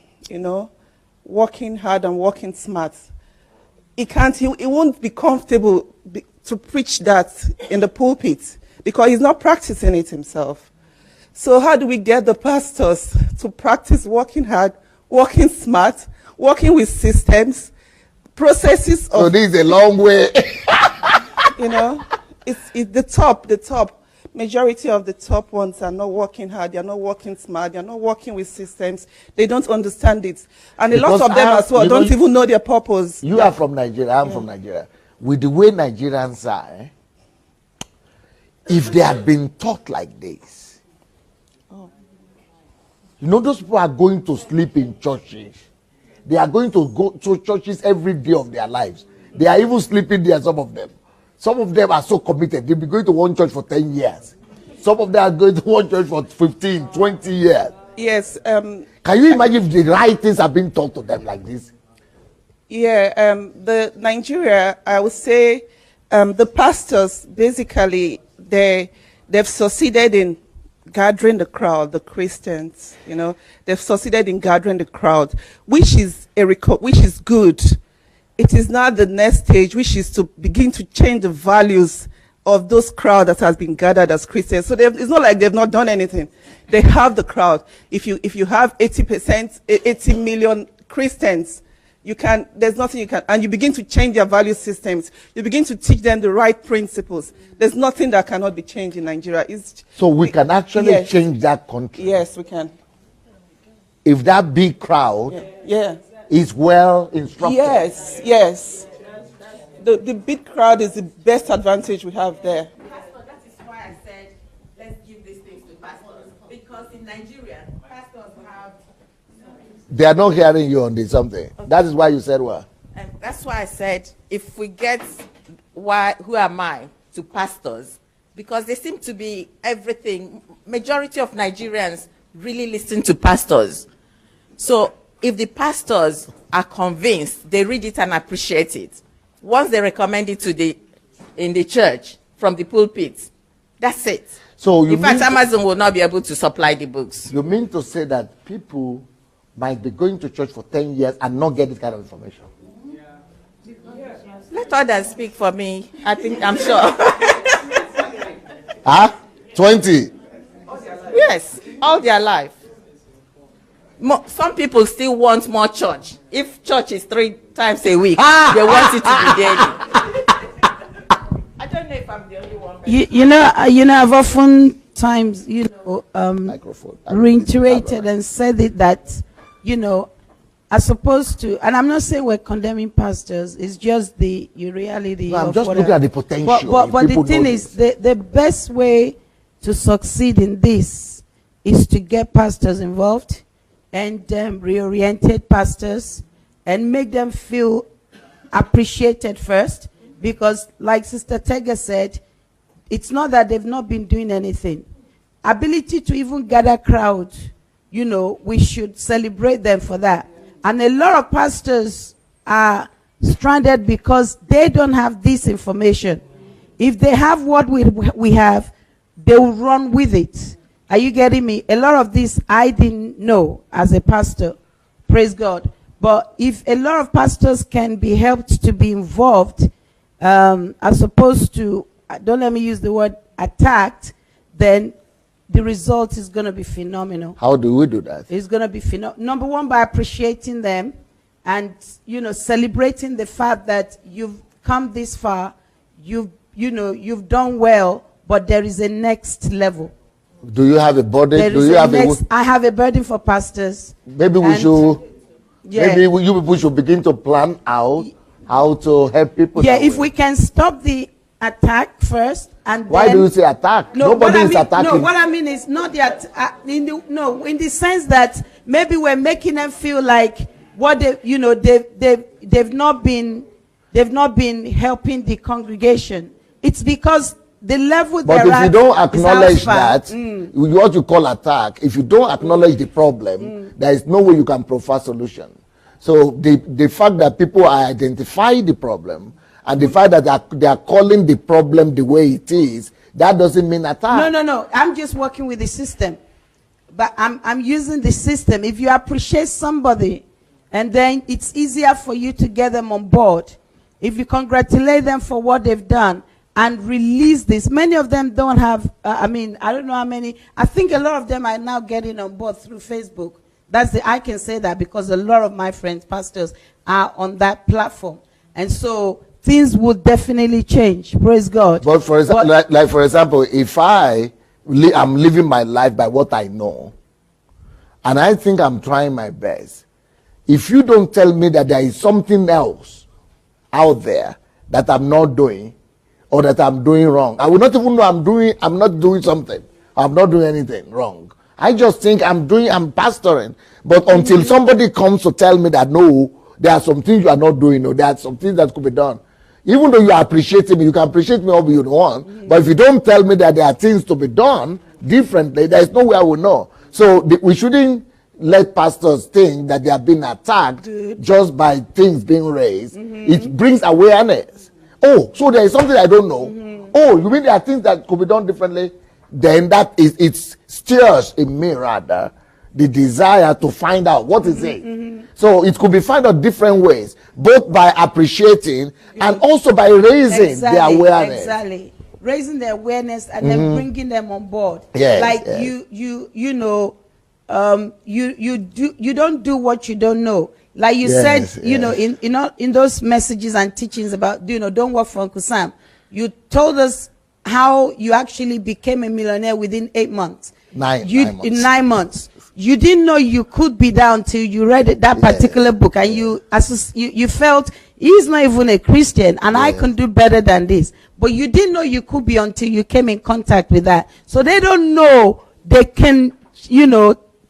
working hard and working smart, he won't be comfortable to preach that in the pulpit because he's not practicing it himself. So how do we get the pastors to practice working hard, working smart, working with systems, processes of... So this is a long way. It's the top. Majority of the top ones are not working hard, they are not working smart, they are not working with systems. They don't understand it. And a lot of them as well don't even know their purpose. You are from Nigeria, I'm from Nigeria. With the way Nigerians are, if they had been taught like this, those people are going to sleep in churches. They are going to go to churches every day of their lives. They are even sleeping there, some of them. Some of them are so committed. They'll be going to one church for 10 years. Some of them are going to one church for 15, 20 years. Yes. Can you imagine if the right things are being taught to them like this? Yeah, the Nigeria, I would say, the pastors, basically, they've succeeded in gathering the crowd, the Christians, they've succeeded in gathering the crowd, which is good. It is now the next stage, which is to begin to change the values of those crowd that has been gathered as Christians. So it's not like they've not done anything. They have the crowd. If you have 80 million Christians, there's nothing you can, and you begin to change their value systems. You begin to teach them the right principles. There's nothing that cannot be changed in Nigeria. So we can actually change that country. Yes, we can. If that big crowd is well instructed. Yes. The big crowd is the best advantage we have there. That is why I said, let's give these things to pastors. Because in Nigeria, pastors have... They are not hearing you on this something. Okay. That is why you said what? And that's why I said, if we get who am I to pastors, because they seem to be everything. Majority of Nigerians really listen to pastors. So if the pastors are convinced, they read it and appreciate it. Once they recommend it in the church from the pulpit, that's it. So in fact, Amazon will not be able to supply the books. You mean to say that people might be going to church for 10 years and not get this kind of information? Let others speak for me. I'm sure. 20? Yes, all their life. Some people still want more church. If church is 3 times a week, they want it to be daily. I don't know if I'm the only one. I've often times, reiterated and said it that, as opposed to, and I'm not saying we're condemning pastors, it's just the reality. No, I'm just looking at the potential. But the thing is, the best way to succeed in this is to get pastors involved and reorientate pastors and make them feel appreciated first, because like Sister Tega said, it's not that they've not been doing anything. Ability to even gather crowd, we should celebrate them for that. And a lot of pastors are stranded because they don't have this information. If they have what we have, they will run with it. Are you getting me? A lot of this I didn't know as a pastor. Praise God. But if a lot of pastors can be helped to be involved, as opposed to, don't let me use the word attacked, then the result is going to be phenomenal. How do we do that? It's going to be phenomenal. Number one, by appreciating them and, celebrating the fact that you've come this far, you've done well, but there is a next level. Do you have a burden? I have a burden for pastors. Maybe we should. Yeah. Maybe you people should begin to plan out how to help people. Yeah, if we can stop the attack first, and Why then, do you say attack? No, Nobody is attacking. No, what I mean is not that. In the sense that maybe we're making them feel like what they've not been helping the congregation. It's because the level But they're if at you don't is acknowledge far. that, what you call attack, if you don't acknowledge the problem, there is no way you can provide solution. So the fact that people are identifying the problem and the fact that they are calling the problem the way it is, that doesn't mean attack. No. I'm just working with the system. But I'm using the system. If you appreciate somebody, and then it's easier for you to get them on board. If you congratulate them for what they've done and release this. Many of them don't have, I don't know how many. I think a lot of them are now getting on board through Facebook. I can say that because a lot of my friends, pastors, are on that platform. And so things will definitely change. Praise God. But for example, if I'm living my life by what I know, and I think I'm trying my best, if you don't tell me that there is something else out there that I'm not doing, or that I'm doing wrong, I will not even know I'm not doing something. I'm not doing anything wrong. I just think I'm pastoring. But until somebody comes to tell me that, no, there are some things you are not doing, or there are some things that could be done. Even though you are appreciating me, you can appreciate me all you want, but if you don't tell me that there are things to be done differently, there is no way I will know. So we shouldn't let pastors think that they are being attacked just by things being raised. It brings awareness. Oh, so there is something I don't know. Oh, you mean there are things that could be done differently? Then it stirs in me rather the desire to find out what is it. So it could be found out different ways, both by appreciating and also by raising the awareness. Exactly. Raising the awareness and then bringing them on board. Yes, like yes. You don't do what you don't know. Like you said, in those messages and teachings about, don't work for Uncle Sam. You told us how you actually became a millionaire within 8 months. 9 months. In 9 months. You didn't know you could be there until you read that particular book, and you felt he's not even a Christian, and I can do better than this. But you didn't know you could be until you came in contact with that. So they don't know they can,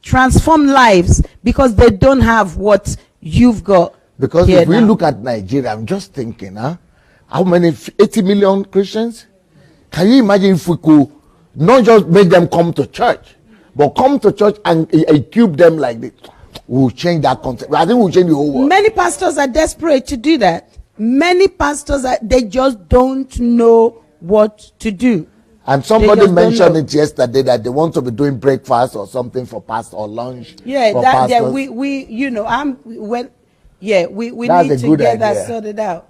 transform lives because they don't have what you've got. Because if we look at Nigeria, I'm just thinking, how many 80 million Christians? Can you imagine if we could not just make them come to church, but come to church and equip them like this? We'll change that concept. I think we'll change the whole world. Many pastors are desperate to do that. Many pastors they just don't know what to do. And somebody mentioned it yesterday that they want to be doing breakfast or something for pastors or lunch. Yeah, for pastors. we need That's to get idea. that sorted out.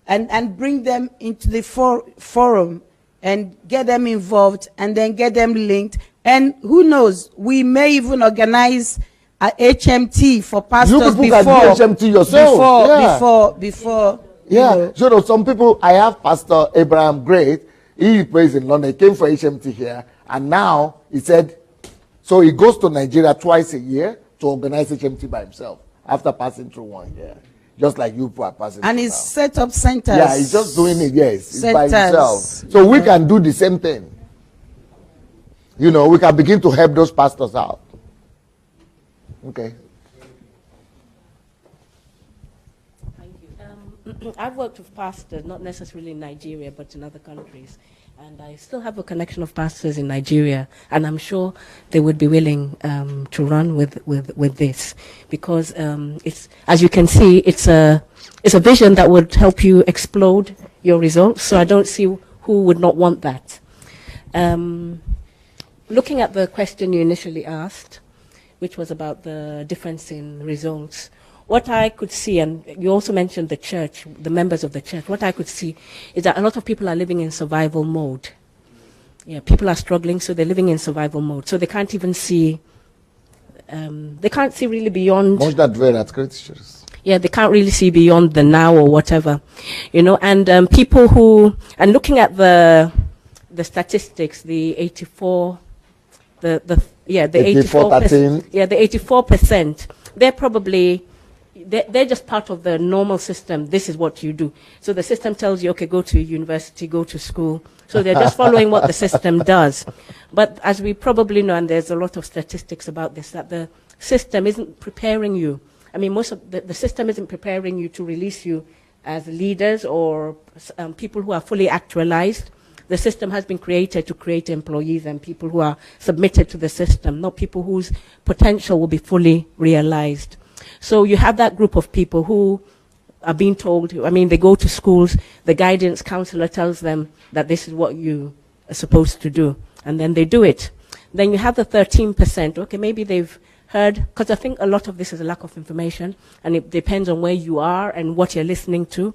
And bring them into the forum and get them involved and then get them linked. And who knows, we may even organize a HMT for pastors you people can do HMT yourself. Before. Yeah. So some people, I have Pastor Abraham Great. He prays in London. He came for HMT here. And now he said, so he goes to Nigeria twice a year to organize HMT by himself after passing through 1 year. Just like you are passing and through he's now. set up centers. Yeah, he's just doing it, yes. It's by himself. So we can do the same thing. We can begin to help those pastors out. Okay. Thank you. I've worked with pastors, not necessarily in Nigeria, but in other countries. And I still have a connection of pastors in Nigeria, and I'm sure they would be willing to run with this, because it's, as you can see, it's a vision that would help you explode your results. So I don't see who would not want that. Looking at the question you initially asked, which was about the difference in results, what I could see, and you also mentioned the church, the members of the church, what I could see is that a lot of people are living in survival mode. Yeah, people are struggling, so they're living in survival mode. So they can't even see, they can't see really beyond. Yeah, they can't really see beyond the now or whatever, and people who, and looking at the statistics, the 84, the 84%, the 84%, they're probably, they're just part of the normal system. This is what you do. So the system tells you, okay, go to university, go to school. So they're just following what the system does. But as we probably know, and there's a lot of statistics about this, that the system isn't preparing you. I mean, most of the system isn't preparing you to release you as leaders or people who are fully actualized. The system has been created to create employees and people who are submitted to the system, not people whose potential will be fully realized. So you have that group of people who are being told, I mean, they go to schools, the guidance counselor tells them that this is what you are supposed to do, and then they do it. Then you have the 13%, okay, maybe they've heard, because I think a lot of this is a lack of information, and it depends on where you are and what you're listening to.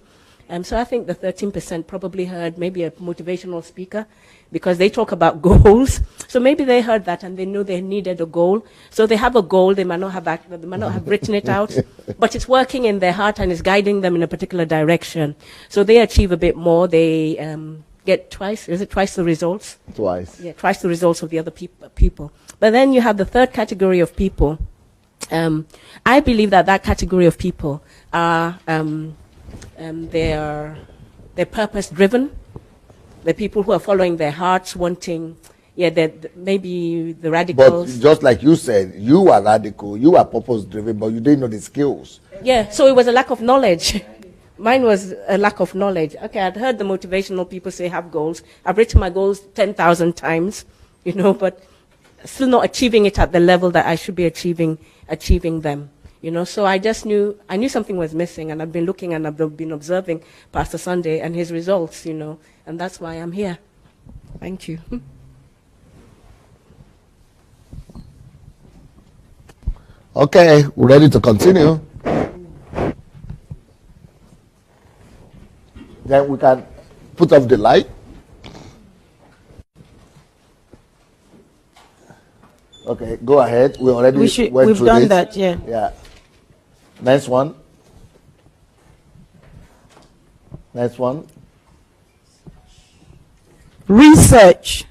So I think the 13% probably heard maybe a motivational speaker, because they talk about goals. So maybe they heard that and they knew they needed a goal. So they have a goal, they might not have written it out, but it's working in their heart and it's guiding them in a particular direction. So they achieve a bit more. They get twice the results? Twice. Yeah, twice the results of the other people. But then you have the third category of people. I believe that category of people are they're purpose driven. The people who are following their hearts, wanting, maybe the radicals. But just like you said, you are radical, you are purpose driven, but you didn't know the skills. Yeah, so it was a lack of knowledge. Mine was a lack of knowledge. Okay, I'd heard the motivational people say have goals. I've written my goals 10,000 times, but still not achieving it at the level that I should be achieving them. So I knew something was missing, and I've been looking and I've been observing Pastor Sunday and his results, and that's why I'm here. Thank you. Okay, we're ready to continue. Then we can put off the light. Okay, go ahead. We already went through this. We've done that, yeah. Yeah. Next one. Next one. Research.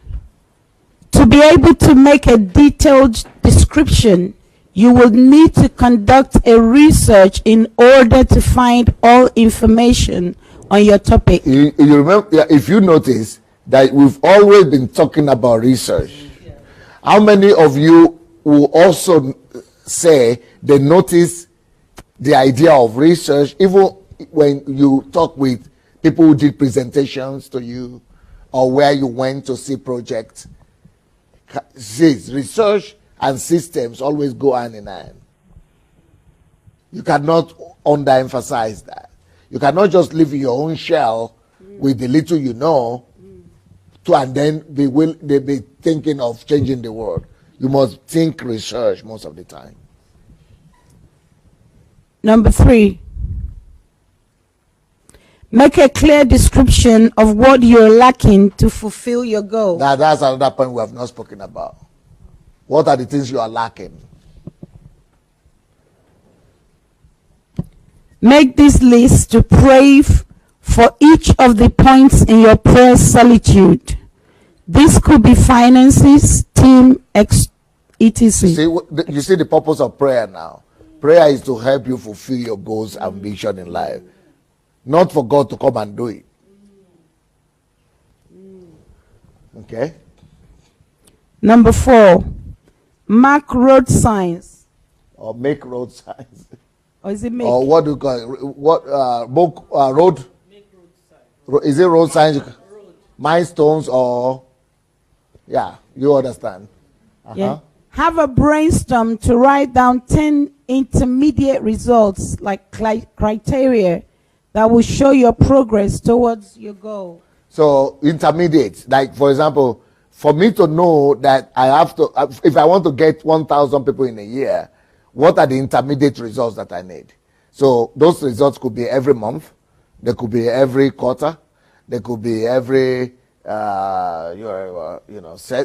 To be able to make a detailed description, you will need to conduct a research in order to find all information on your topic. You remember, if you notice that we've always been talking about research. How many of you will also say they notice the idea of research even when you talk with people who did presentations to you or where you went to see projects? See, research and systems always go hand in hand. You cannot underemphasize that. You cannot just live in your own shell with the little you know and then be thinking of changing the world. You must think research most of the time. Number 3. Make a clear description of what you're lacking to fulfill your goal. That's another point we have not spoken about. What are the things you are lacking? Make this list to pray for each of the points in your prayer solitude. This could be finances, team, etc. You see the purpose of prayer now. Prayer is to help you fulfill your goals and ambition in life. Not for God to come and do it. Okay? Number 4. Mark road signs. Or make road signs. Or is it make? Or what do you call it? What road? Make road signs. Is it road signs? Milestones or you understand. Yeah. Have a brainstorm to write down 10 intermediate results, like criteria that will show your progress towards your goal. So intermediate, like for example, for me to know that I have to, if I want to get 1,000 people in a year, what are the intermediate results that I need? So those results could be every month, they could be every quarter, they could be every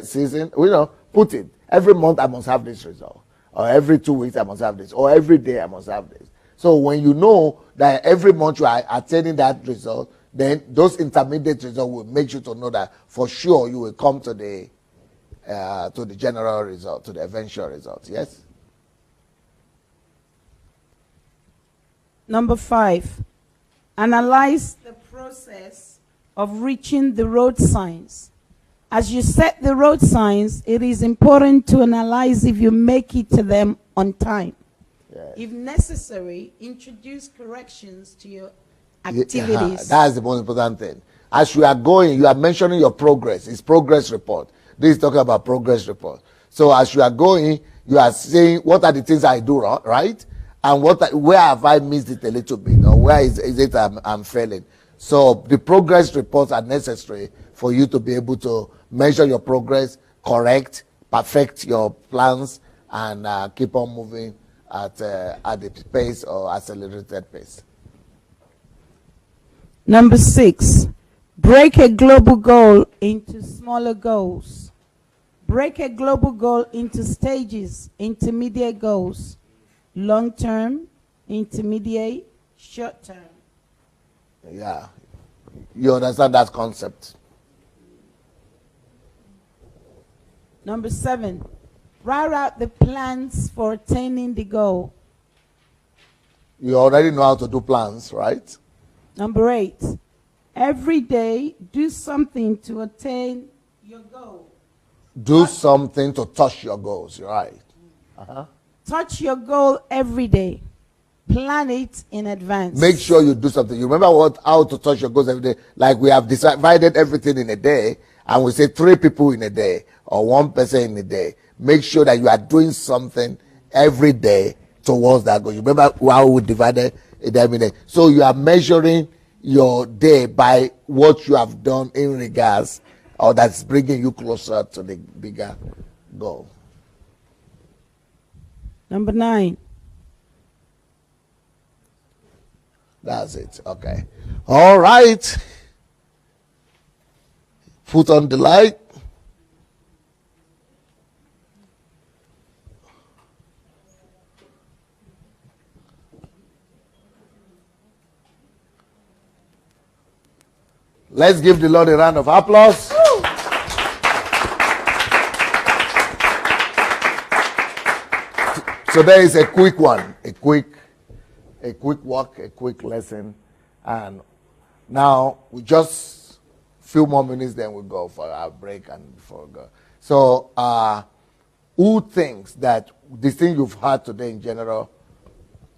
season. Put it. Every month I must have this result, or every 2 weeks I must have this, or every day I must have this. So when you know that every month you are attaining that result, then those intermediate results will make you to know that for sure you will come to the general result, to the eventual result. Yes. Number 5, analyze the process of reaching the road signs. As you set the road signs, it is important to analyze if you make it to them on time. Yes. If necessary, introduce corrections to your activities. That's the most important thing. As you are going, you are mentioning your progress. It's progress report. This is talking about progress report. So as you are going, you are saying, what are the things I do wrong, right? And where have I missed it a little bit? Or where is it I'm failing? So the progress reports are necessary for you to be able to measure your progress, correct, perfect your plans, and keep on moving at the pace or accelerated pace. Number 6, break a global goal into smaller goals. Break a global goal into stages, intermediate goals, long-term, intermediate, short-term. Yeah, you understand that concept. Number 7, write out the plans for attaining the goal. You already know how to do plans, right? Number 8, every day do something to attain your goal. Do something to touch your goals, you're right. Touch your goal every day. Plan it in advance. Make sure you do something. You remember how to touch your goals every day? Like we have divided everything in a day, and we say 3 people in a day or 1 person in a day. Make sure that you are doing something every day towards that goal. You remember how we divided it every day? So you are measuring your day by what you have done in regards, or that's bringing you closer to the bigger goal. Number 9. That's it. Okay. All right. Put on the light. Let's give the Lord a round of applause. So there is a quick one, a quick walk, a quick lesson, and now we just few more minutes, then we go for our break and before we go. So, who thinks that the thing you've heard today in general,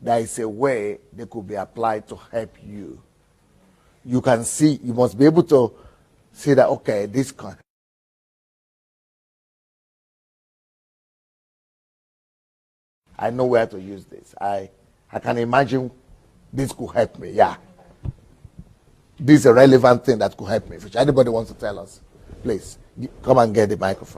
there is a way they could be applied to help you? You can see, you must be able to see that, okay, this can. I know where to use this. I can imagine this could help me. Yeah. This is a relevant thing that could help me. If anybody wants to tell us, please come and get the microphone.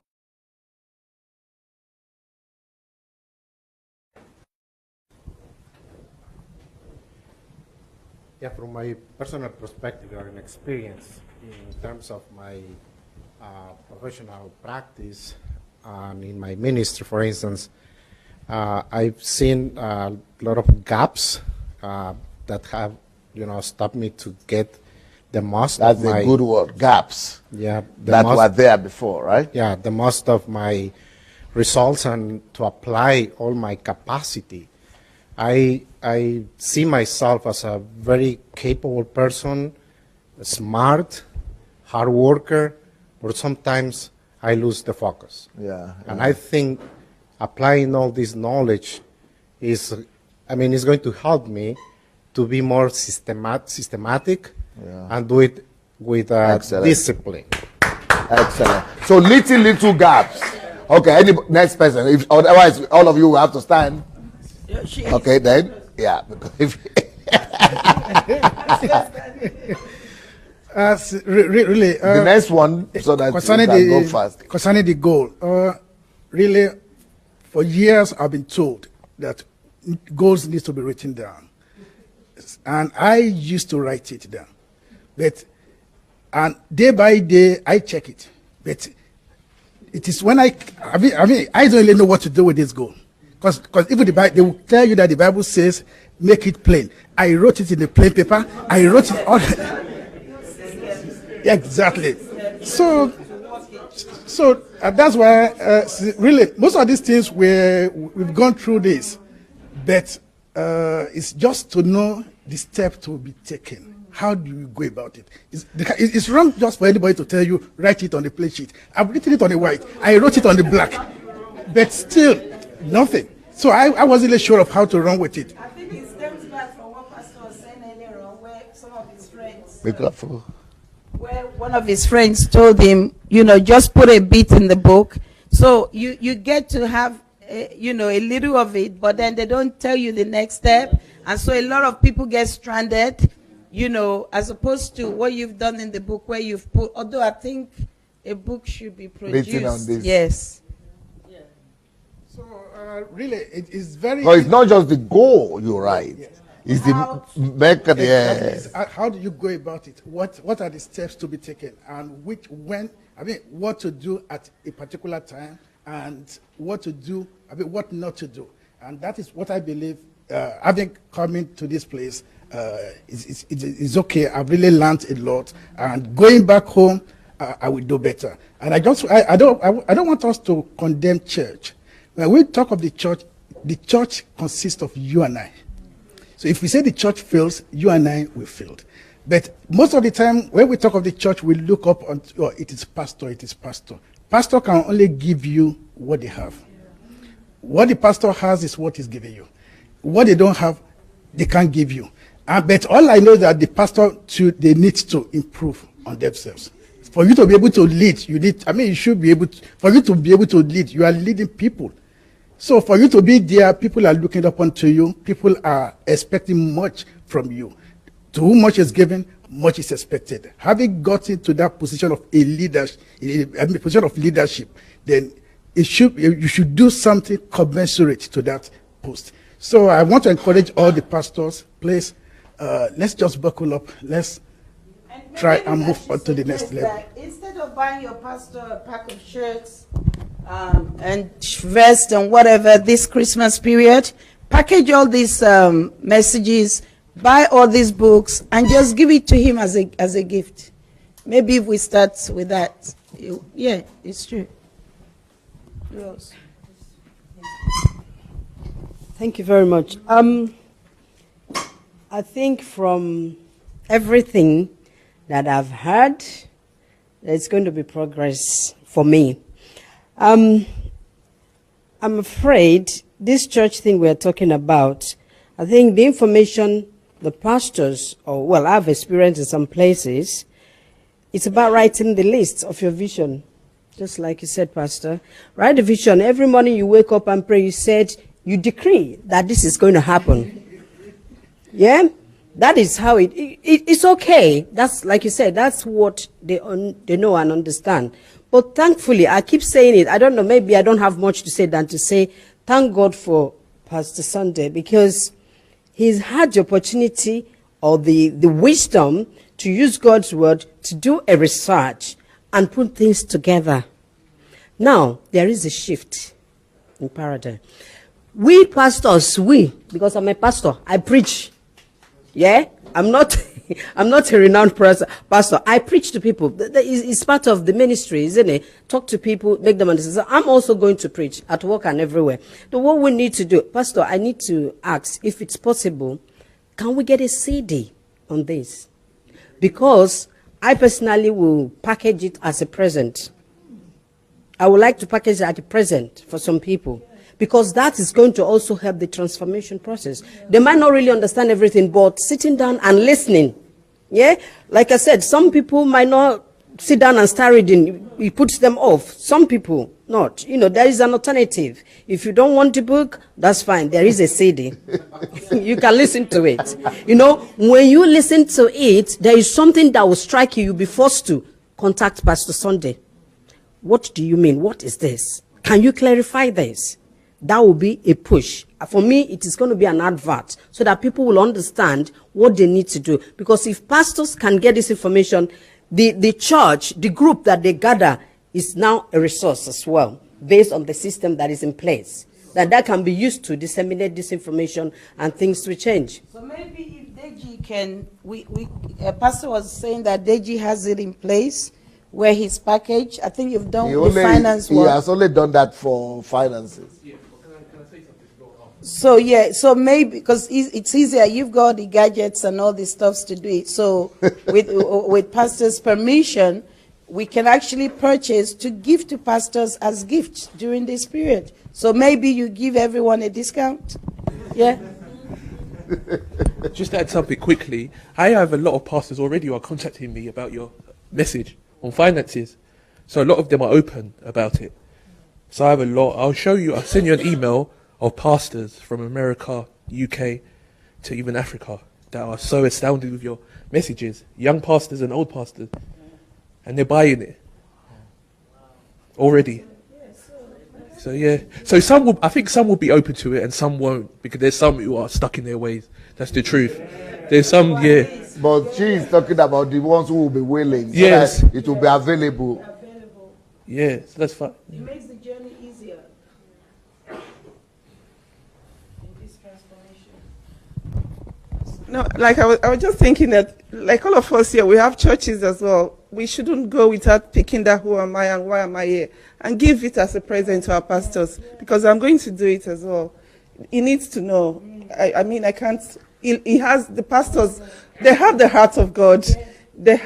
Yeah, from my personal perspective or an experience in terms of my professional practice and in my ministry, for instance, I've seen a lot of gaps that have, stopped me to get the most. That's of my, a good word, gaps. Yeah, that were there before, right? Yeah, the most of my results and to apply all my capacity. I see myself as a very capable person, smart, hard worker, but sometimes I lose the focus. Yeah. And I think applying all this knowledge is going to help me to be more systematic and do it with discipline. Excellent. So little gaps. Okay, next person. Otherwise, all of you will have to stand. Okay, then. Yeah. Really, the next one, so that you can go fast. Concerning the goal, really, for years I've been told that goals need to be written down, and I used to write it down, and day by day I check it, but it is when I don't really know what to do with this goal, because even the Bible, they will tell you that the Bible says make it plain. I wrote it in the plain paper. I wrote it all. Exactly. So that's why really most of these things we've gone through this, but It's just to know the step to be taken. How do you go about it? It's wrong just for anybody to tell you, write it on the play sheet. I've written it on the white. I wrote it on the black. But still, nothing. So I wasn't really sure of how to run with it. I think it stems back from what Pastor was saying earlier on, where some of his friends, Be careful. where one of his friends told him, just put a bit in the book. So you get to have, a little of it, but then they don't tell you the next step. And so a lot of people get stranded, as opposed to what you've done in the book where you've put, although I think a book should be produced. Written on this. Yes. So really, it is very. No, it's not just the goal you write. Yes. It's the method. Yes. How do you go about it? What are the steps to be taken, and what to do at a particular time, and what to do, what not to do, and that is what I believe. Having come into this place, it's okay. I've really learned a lot, and going back home, I will do better. And I don't want us to condemn church. When we talk of the church consists of you and I. So if we say the church fails, you and I will fail. But most of the time, when we talk of the church, we look up on, it is pastor, it is pastor. Pastor can only give you what they have. What the pastor has is what he's giving you. What they don't have, they can't give you. But all I know is that the pastor, they need to improve on themselves. For you to be able to lead, you should be able to, for you to be able to lead, you are leading people. So for you to be there, people are looking up onto you. People are expecting much from you. To whom much is given, much is expected. Having got into that position of position of leadership, then you should do something commensurate to that post. So I want to encourage all the pastors, please, let's just buckle up. Let's try and move on to the next level. Instead of buying your pastor a pack of shirts and vest and whatever this Christmas period, package all these messages, buy all these books, and just give it to him as a gift. Maybe if we start with that, yeah, it's true. Yes. Thank you very much. I think from everything that I've heard, there's going to be progress for me. I'm afraid this church thing we're talking about, I think the information the pastors, I've experienced in some places, it's about writing the list of your vision. Just like you said, Pastor. Write the vision. Every morning you wake up and pray, you decree that this is going to happen. Yeah? That is how it's okay. That's, like you said, that's what they know and understand. But thankfully, I keep saying it. I don't know, maybe I don't have much to say than to say, thank God for Pastor Sunday, because he's had the opportunity or the wisdom to use God's word to do a research and put things together. Now, there is a shift in paradigm. We pastors, because I'm a pastor, I preach. Yeah? I'm not a renowned pastor. I preach to people. It's part of the ministry, isn't it? Talk to people, make them understand. So I'm also going to preach at work and everywhere. So what we need to do, Pastor, I need to ask if it's possible, can we get a CD on this? Because I personally will package it as a present. I would like to package it as a present for some people, because that is going to also help the transformation process. They might not really understand everything, but sitting down and listening, yeah? Like I said, some people might not sit down and start reading. It puts them off. Some people not. There is an alternative. If you don't want the book, that's fine. There is a CD. You can listen to it. When you listen to it, there is something that will strike you. You'll be forced to contact Pastor Sunday. What do you mean? What is this? Can you clarify this? That will be a push. For me, it is going to be an advert so that people will understand what they need to do. Because if pastors can get this information, the church, the group that they gather is now a resource as well, based on the system that is in place. That can be used to disseminate this information and things will change. So maybe if Deji can, Pastor was saying that Deji has it in place where he's packaged. I think you've done the finance work. He has only done that for finances. So yeah, so maybe because it's easier. You've got the gadgets and all the stuffs to do it. So with pastor's permission, we can actually purchase to give to pastors as gifts during this period. So maybe you give everyone a discount. Yeah. Just to add something quickly, I have a lot of pastors already who are contacting me about your message on finances. So a lot of them are open about it. So I have a lot. I'll send you an email of pastors from America, UK, to even Africa that are so astounded with your messages. Young pastors and old pastors. And they're buying it. Already. So yeah. So I think some will be open to it and some won't. Because there's some who are stuck in their ways. That's the truth. There's some, yeah. But she's talking about the ones who will be willing. Yes. So that it will be available. Yes, that's fine. It makes the journey easier. No, like I was just thinking that, like all of us here, we have churches as well. We shouldn't go without picking that who am I and why am I here, and give it as a present to our pastors, because I'm going to do it as well. He needs to know. I mean, I can't. He has the pastors. They have the heart of God. They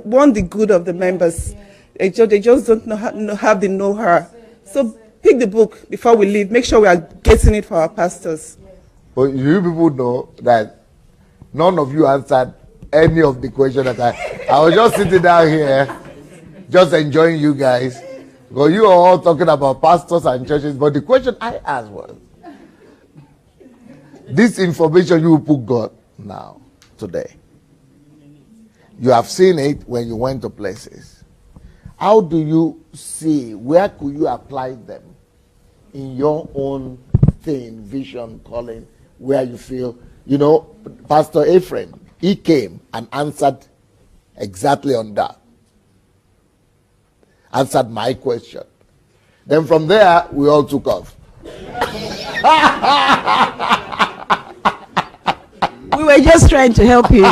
want the good of the members. They just don't have the know-how. So pick the book before we leave. Make sure we are getting it for our pastors. But you people know that none of you answered any of the questions that I was just sitting down here, just enjoying you guys. Because you are all talking about pastors and churches. But the question I asked was, this information you people got now, today, you have seen it when you went to places. How do you see, where could you apply them in your own thing, vision, calling, where you feel, Pastor Ephraim, he came and answered exactly on that. Answered my question. Then from there, we all took off. We were just trying to help you.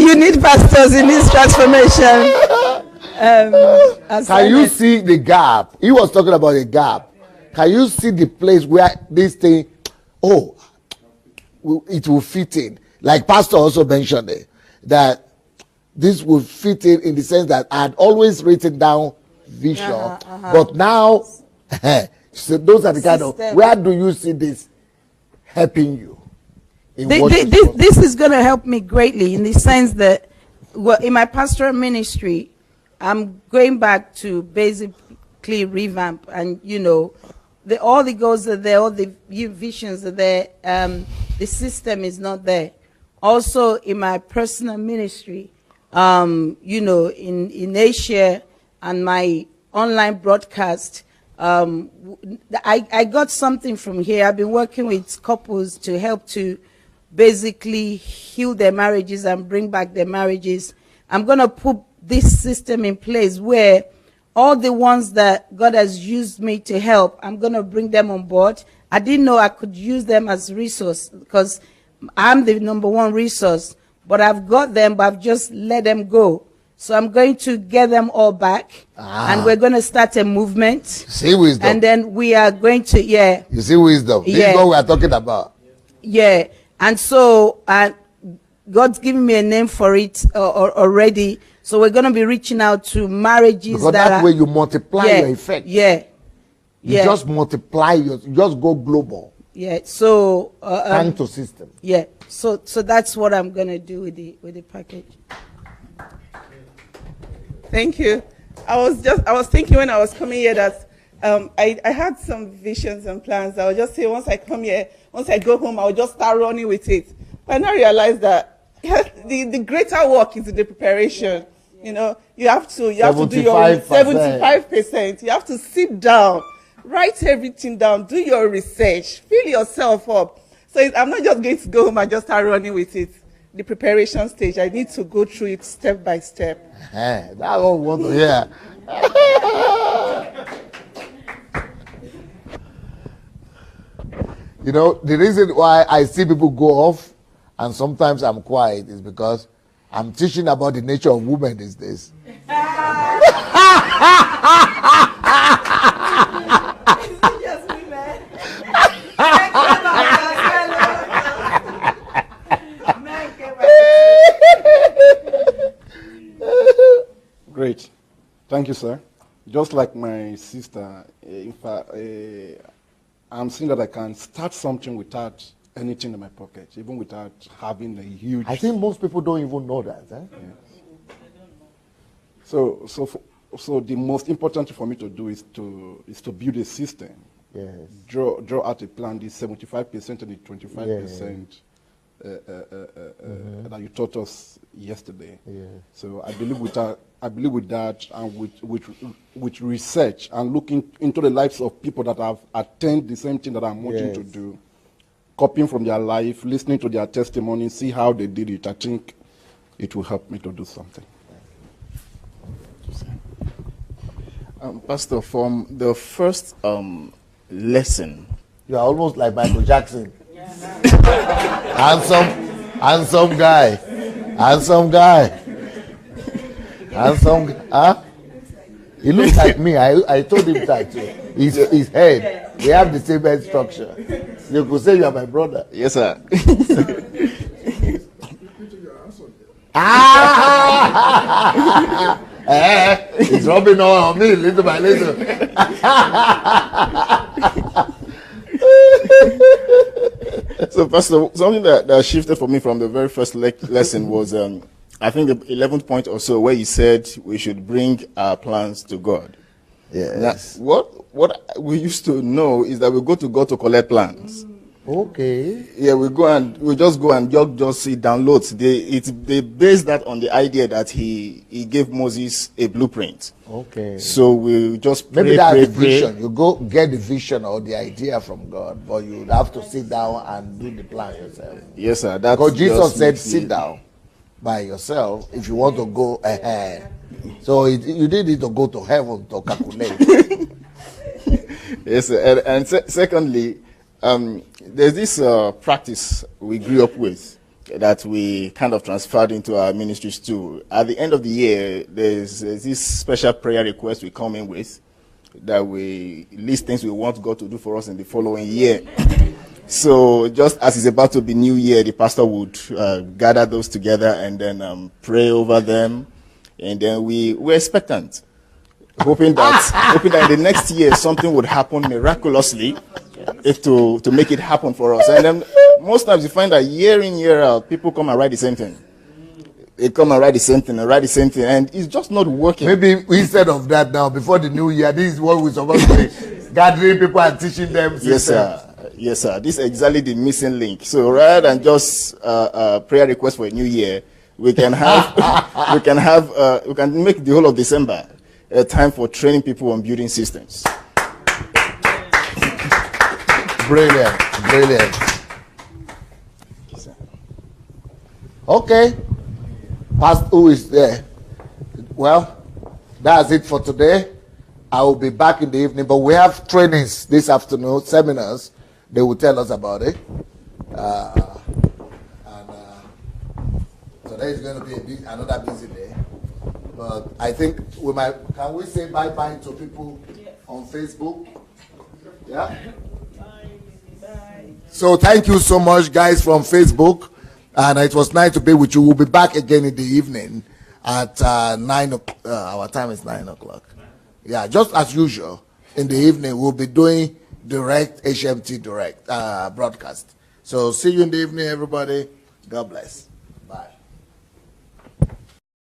You need pastors in this transformation. Can you see the gap? He was talking about a gap. Can you see the place where this thing, it will fit in? Like Pastor also mentioned it, that this will fit in the sense that I had always written down vision, but now, so those are the kind of, where do you see this helping you? This is going to help me greatly in the sense that, in my pastoral ministry, I'm going back to basically revamp, and all the goals are there, all the visions are there. The system is not there. Also, in my personal ministry, in Asia and my online broadcast, I got something from here. I've been working with couples to help to basically heal their marriages and bring back their marriages. I'm going to put this system in place where all the ones that God has used me to help, I'm going to bring them on board. I didn't know I could use them as resource because I'm the #1 resource, but I've got them, but I've just let them go. So I'm going to get them all back, and we're going to start a movement. See wisdom. And then we are going to, You see wisdom. This is what we are talking about. Yeah. And so God's given me a name for it already. So we're going to be reaching out to marriages because that way you multiply your effect. You just multiply you just go global. So thanks to system. So that's what I'm going to do with the package. Thank you. I was thinking when I was coming here that I had some visions and plans. I would just say once I come here, once I go home, I would just start running with it. But I realized that the greater work is in the preparation. You have to do your 75%. You have to sit down, write everything down, do your research, fill yourself up. So I'm not just going to go home and just start running with it. The preparation stage, I need to go through it step by step. That's what we want to hear. The reason why I see people go off and sometimes I'm quiet is because I'm teaching about the nature of women these days. Great. Thank you, sir. Just like my sister, in fact, I'm seeing that I can start something without anything in my pocket, even without having a huge... I think most people don't even know that. Eh? Yes. So the most important thing for me to do is to build a system. Yes. Draw out a plan, the 75% and the 25% that you taught us yesterday. Yeah. So I believe with that and with research and looking into the lives of people that have attained the same thing that I'm wanting to do, copying from their life, listening to their testimony, see how they did it, I think it will help me to do something. Pastor, from the first lesson, you are almost like Michael Jackson. handsome guy. He looks like me. I told him that too. His head. We have the same head structure. You could say you are my brother. Yes, sir. He's rubbing all on me little by little. So, Pastor, something that shifted for me from the very first lesson was, I think the 11th point or so, where you said we should bring our plans to God. Yes. Now, what we used to know is that we go to God to collect plans. Okay. Yeah, we just go and just see downloads. They base that on the idea that he gave Moses a blueprint. Okay. So we just pray, maybe that's pray, the vision. You go get the vision or the idea from God, but you have to sit down and do the plan yourself. Yes, sir. Because Jesus said, "Sit down by yourself if you want to go ahead." So you didn't need to go to heaven to calculate. Yes, sir. And secondly, there's this practice we grew up with that we kind of transferred into our ministries too. At the end of the year, there's this special prayer request we come in with that we list things we want God to do for us in the following year. So just as it's about to be New Year, the pastor would gather those together and then pray over them. And then we're expectant, hoping that in the next year something would happen miraculously to make it happen for us. And then most times you find that year in, year out, people come and write the same thing. They come and write the same thing and write the same thing, and it's just not working. Maybe instead of that now, before the new year, this is what we're supposed to be gathering people and teaching them. Yes, sir. Yes, sir. This is exactly the missing link. So rather than just prayer request for a new year, we can have we can make the whole of December a time for training people on building systems. Brilliant. Okay. Pastor, who is there? Well, that's it for today. I will be back in the evening, but we have trainings this afternoon, seminars. They will tell us about it. Today is going to be another busy day. But I think can we say bye-bye to people on Facebook? Yeah? So thank you so much, guys, from Facebook. And it was nice to be with you. We'll be back again in the evening at 9 o'clock. Our time is 9 o'clock. Yeah, just as usual. In the evening, we'll be doing direct, HMT direct broadcast. So see you in the evening, everybody. God bless.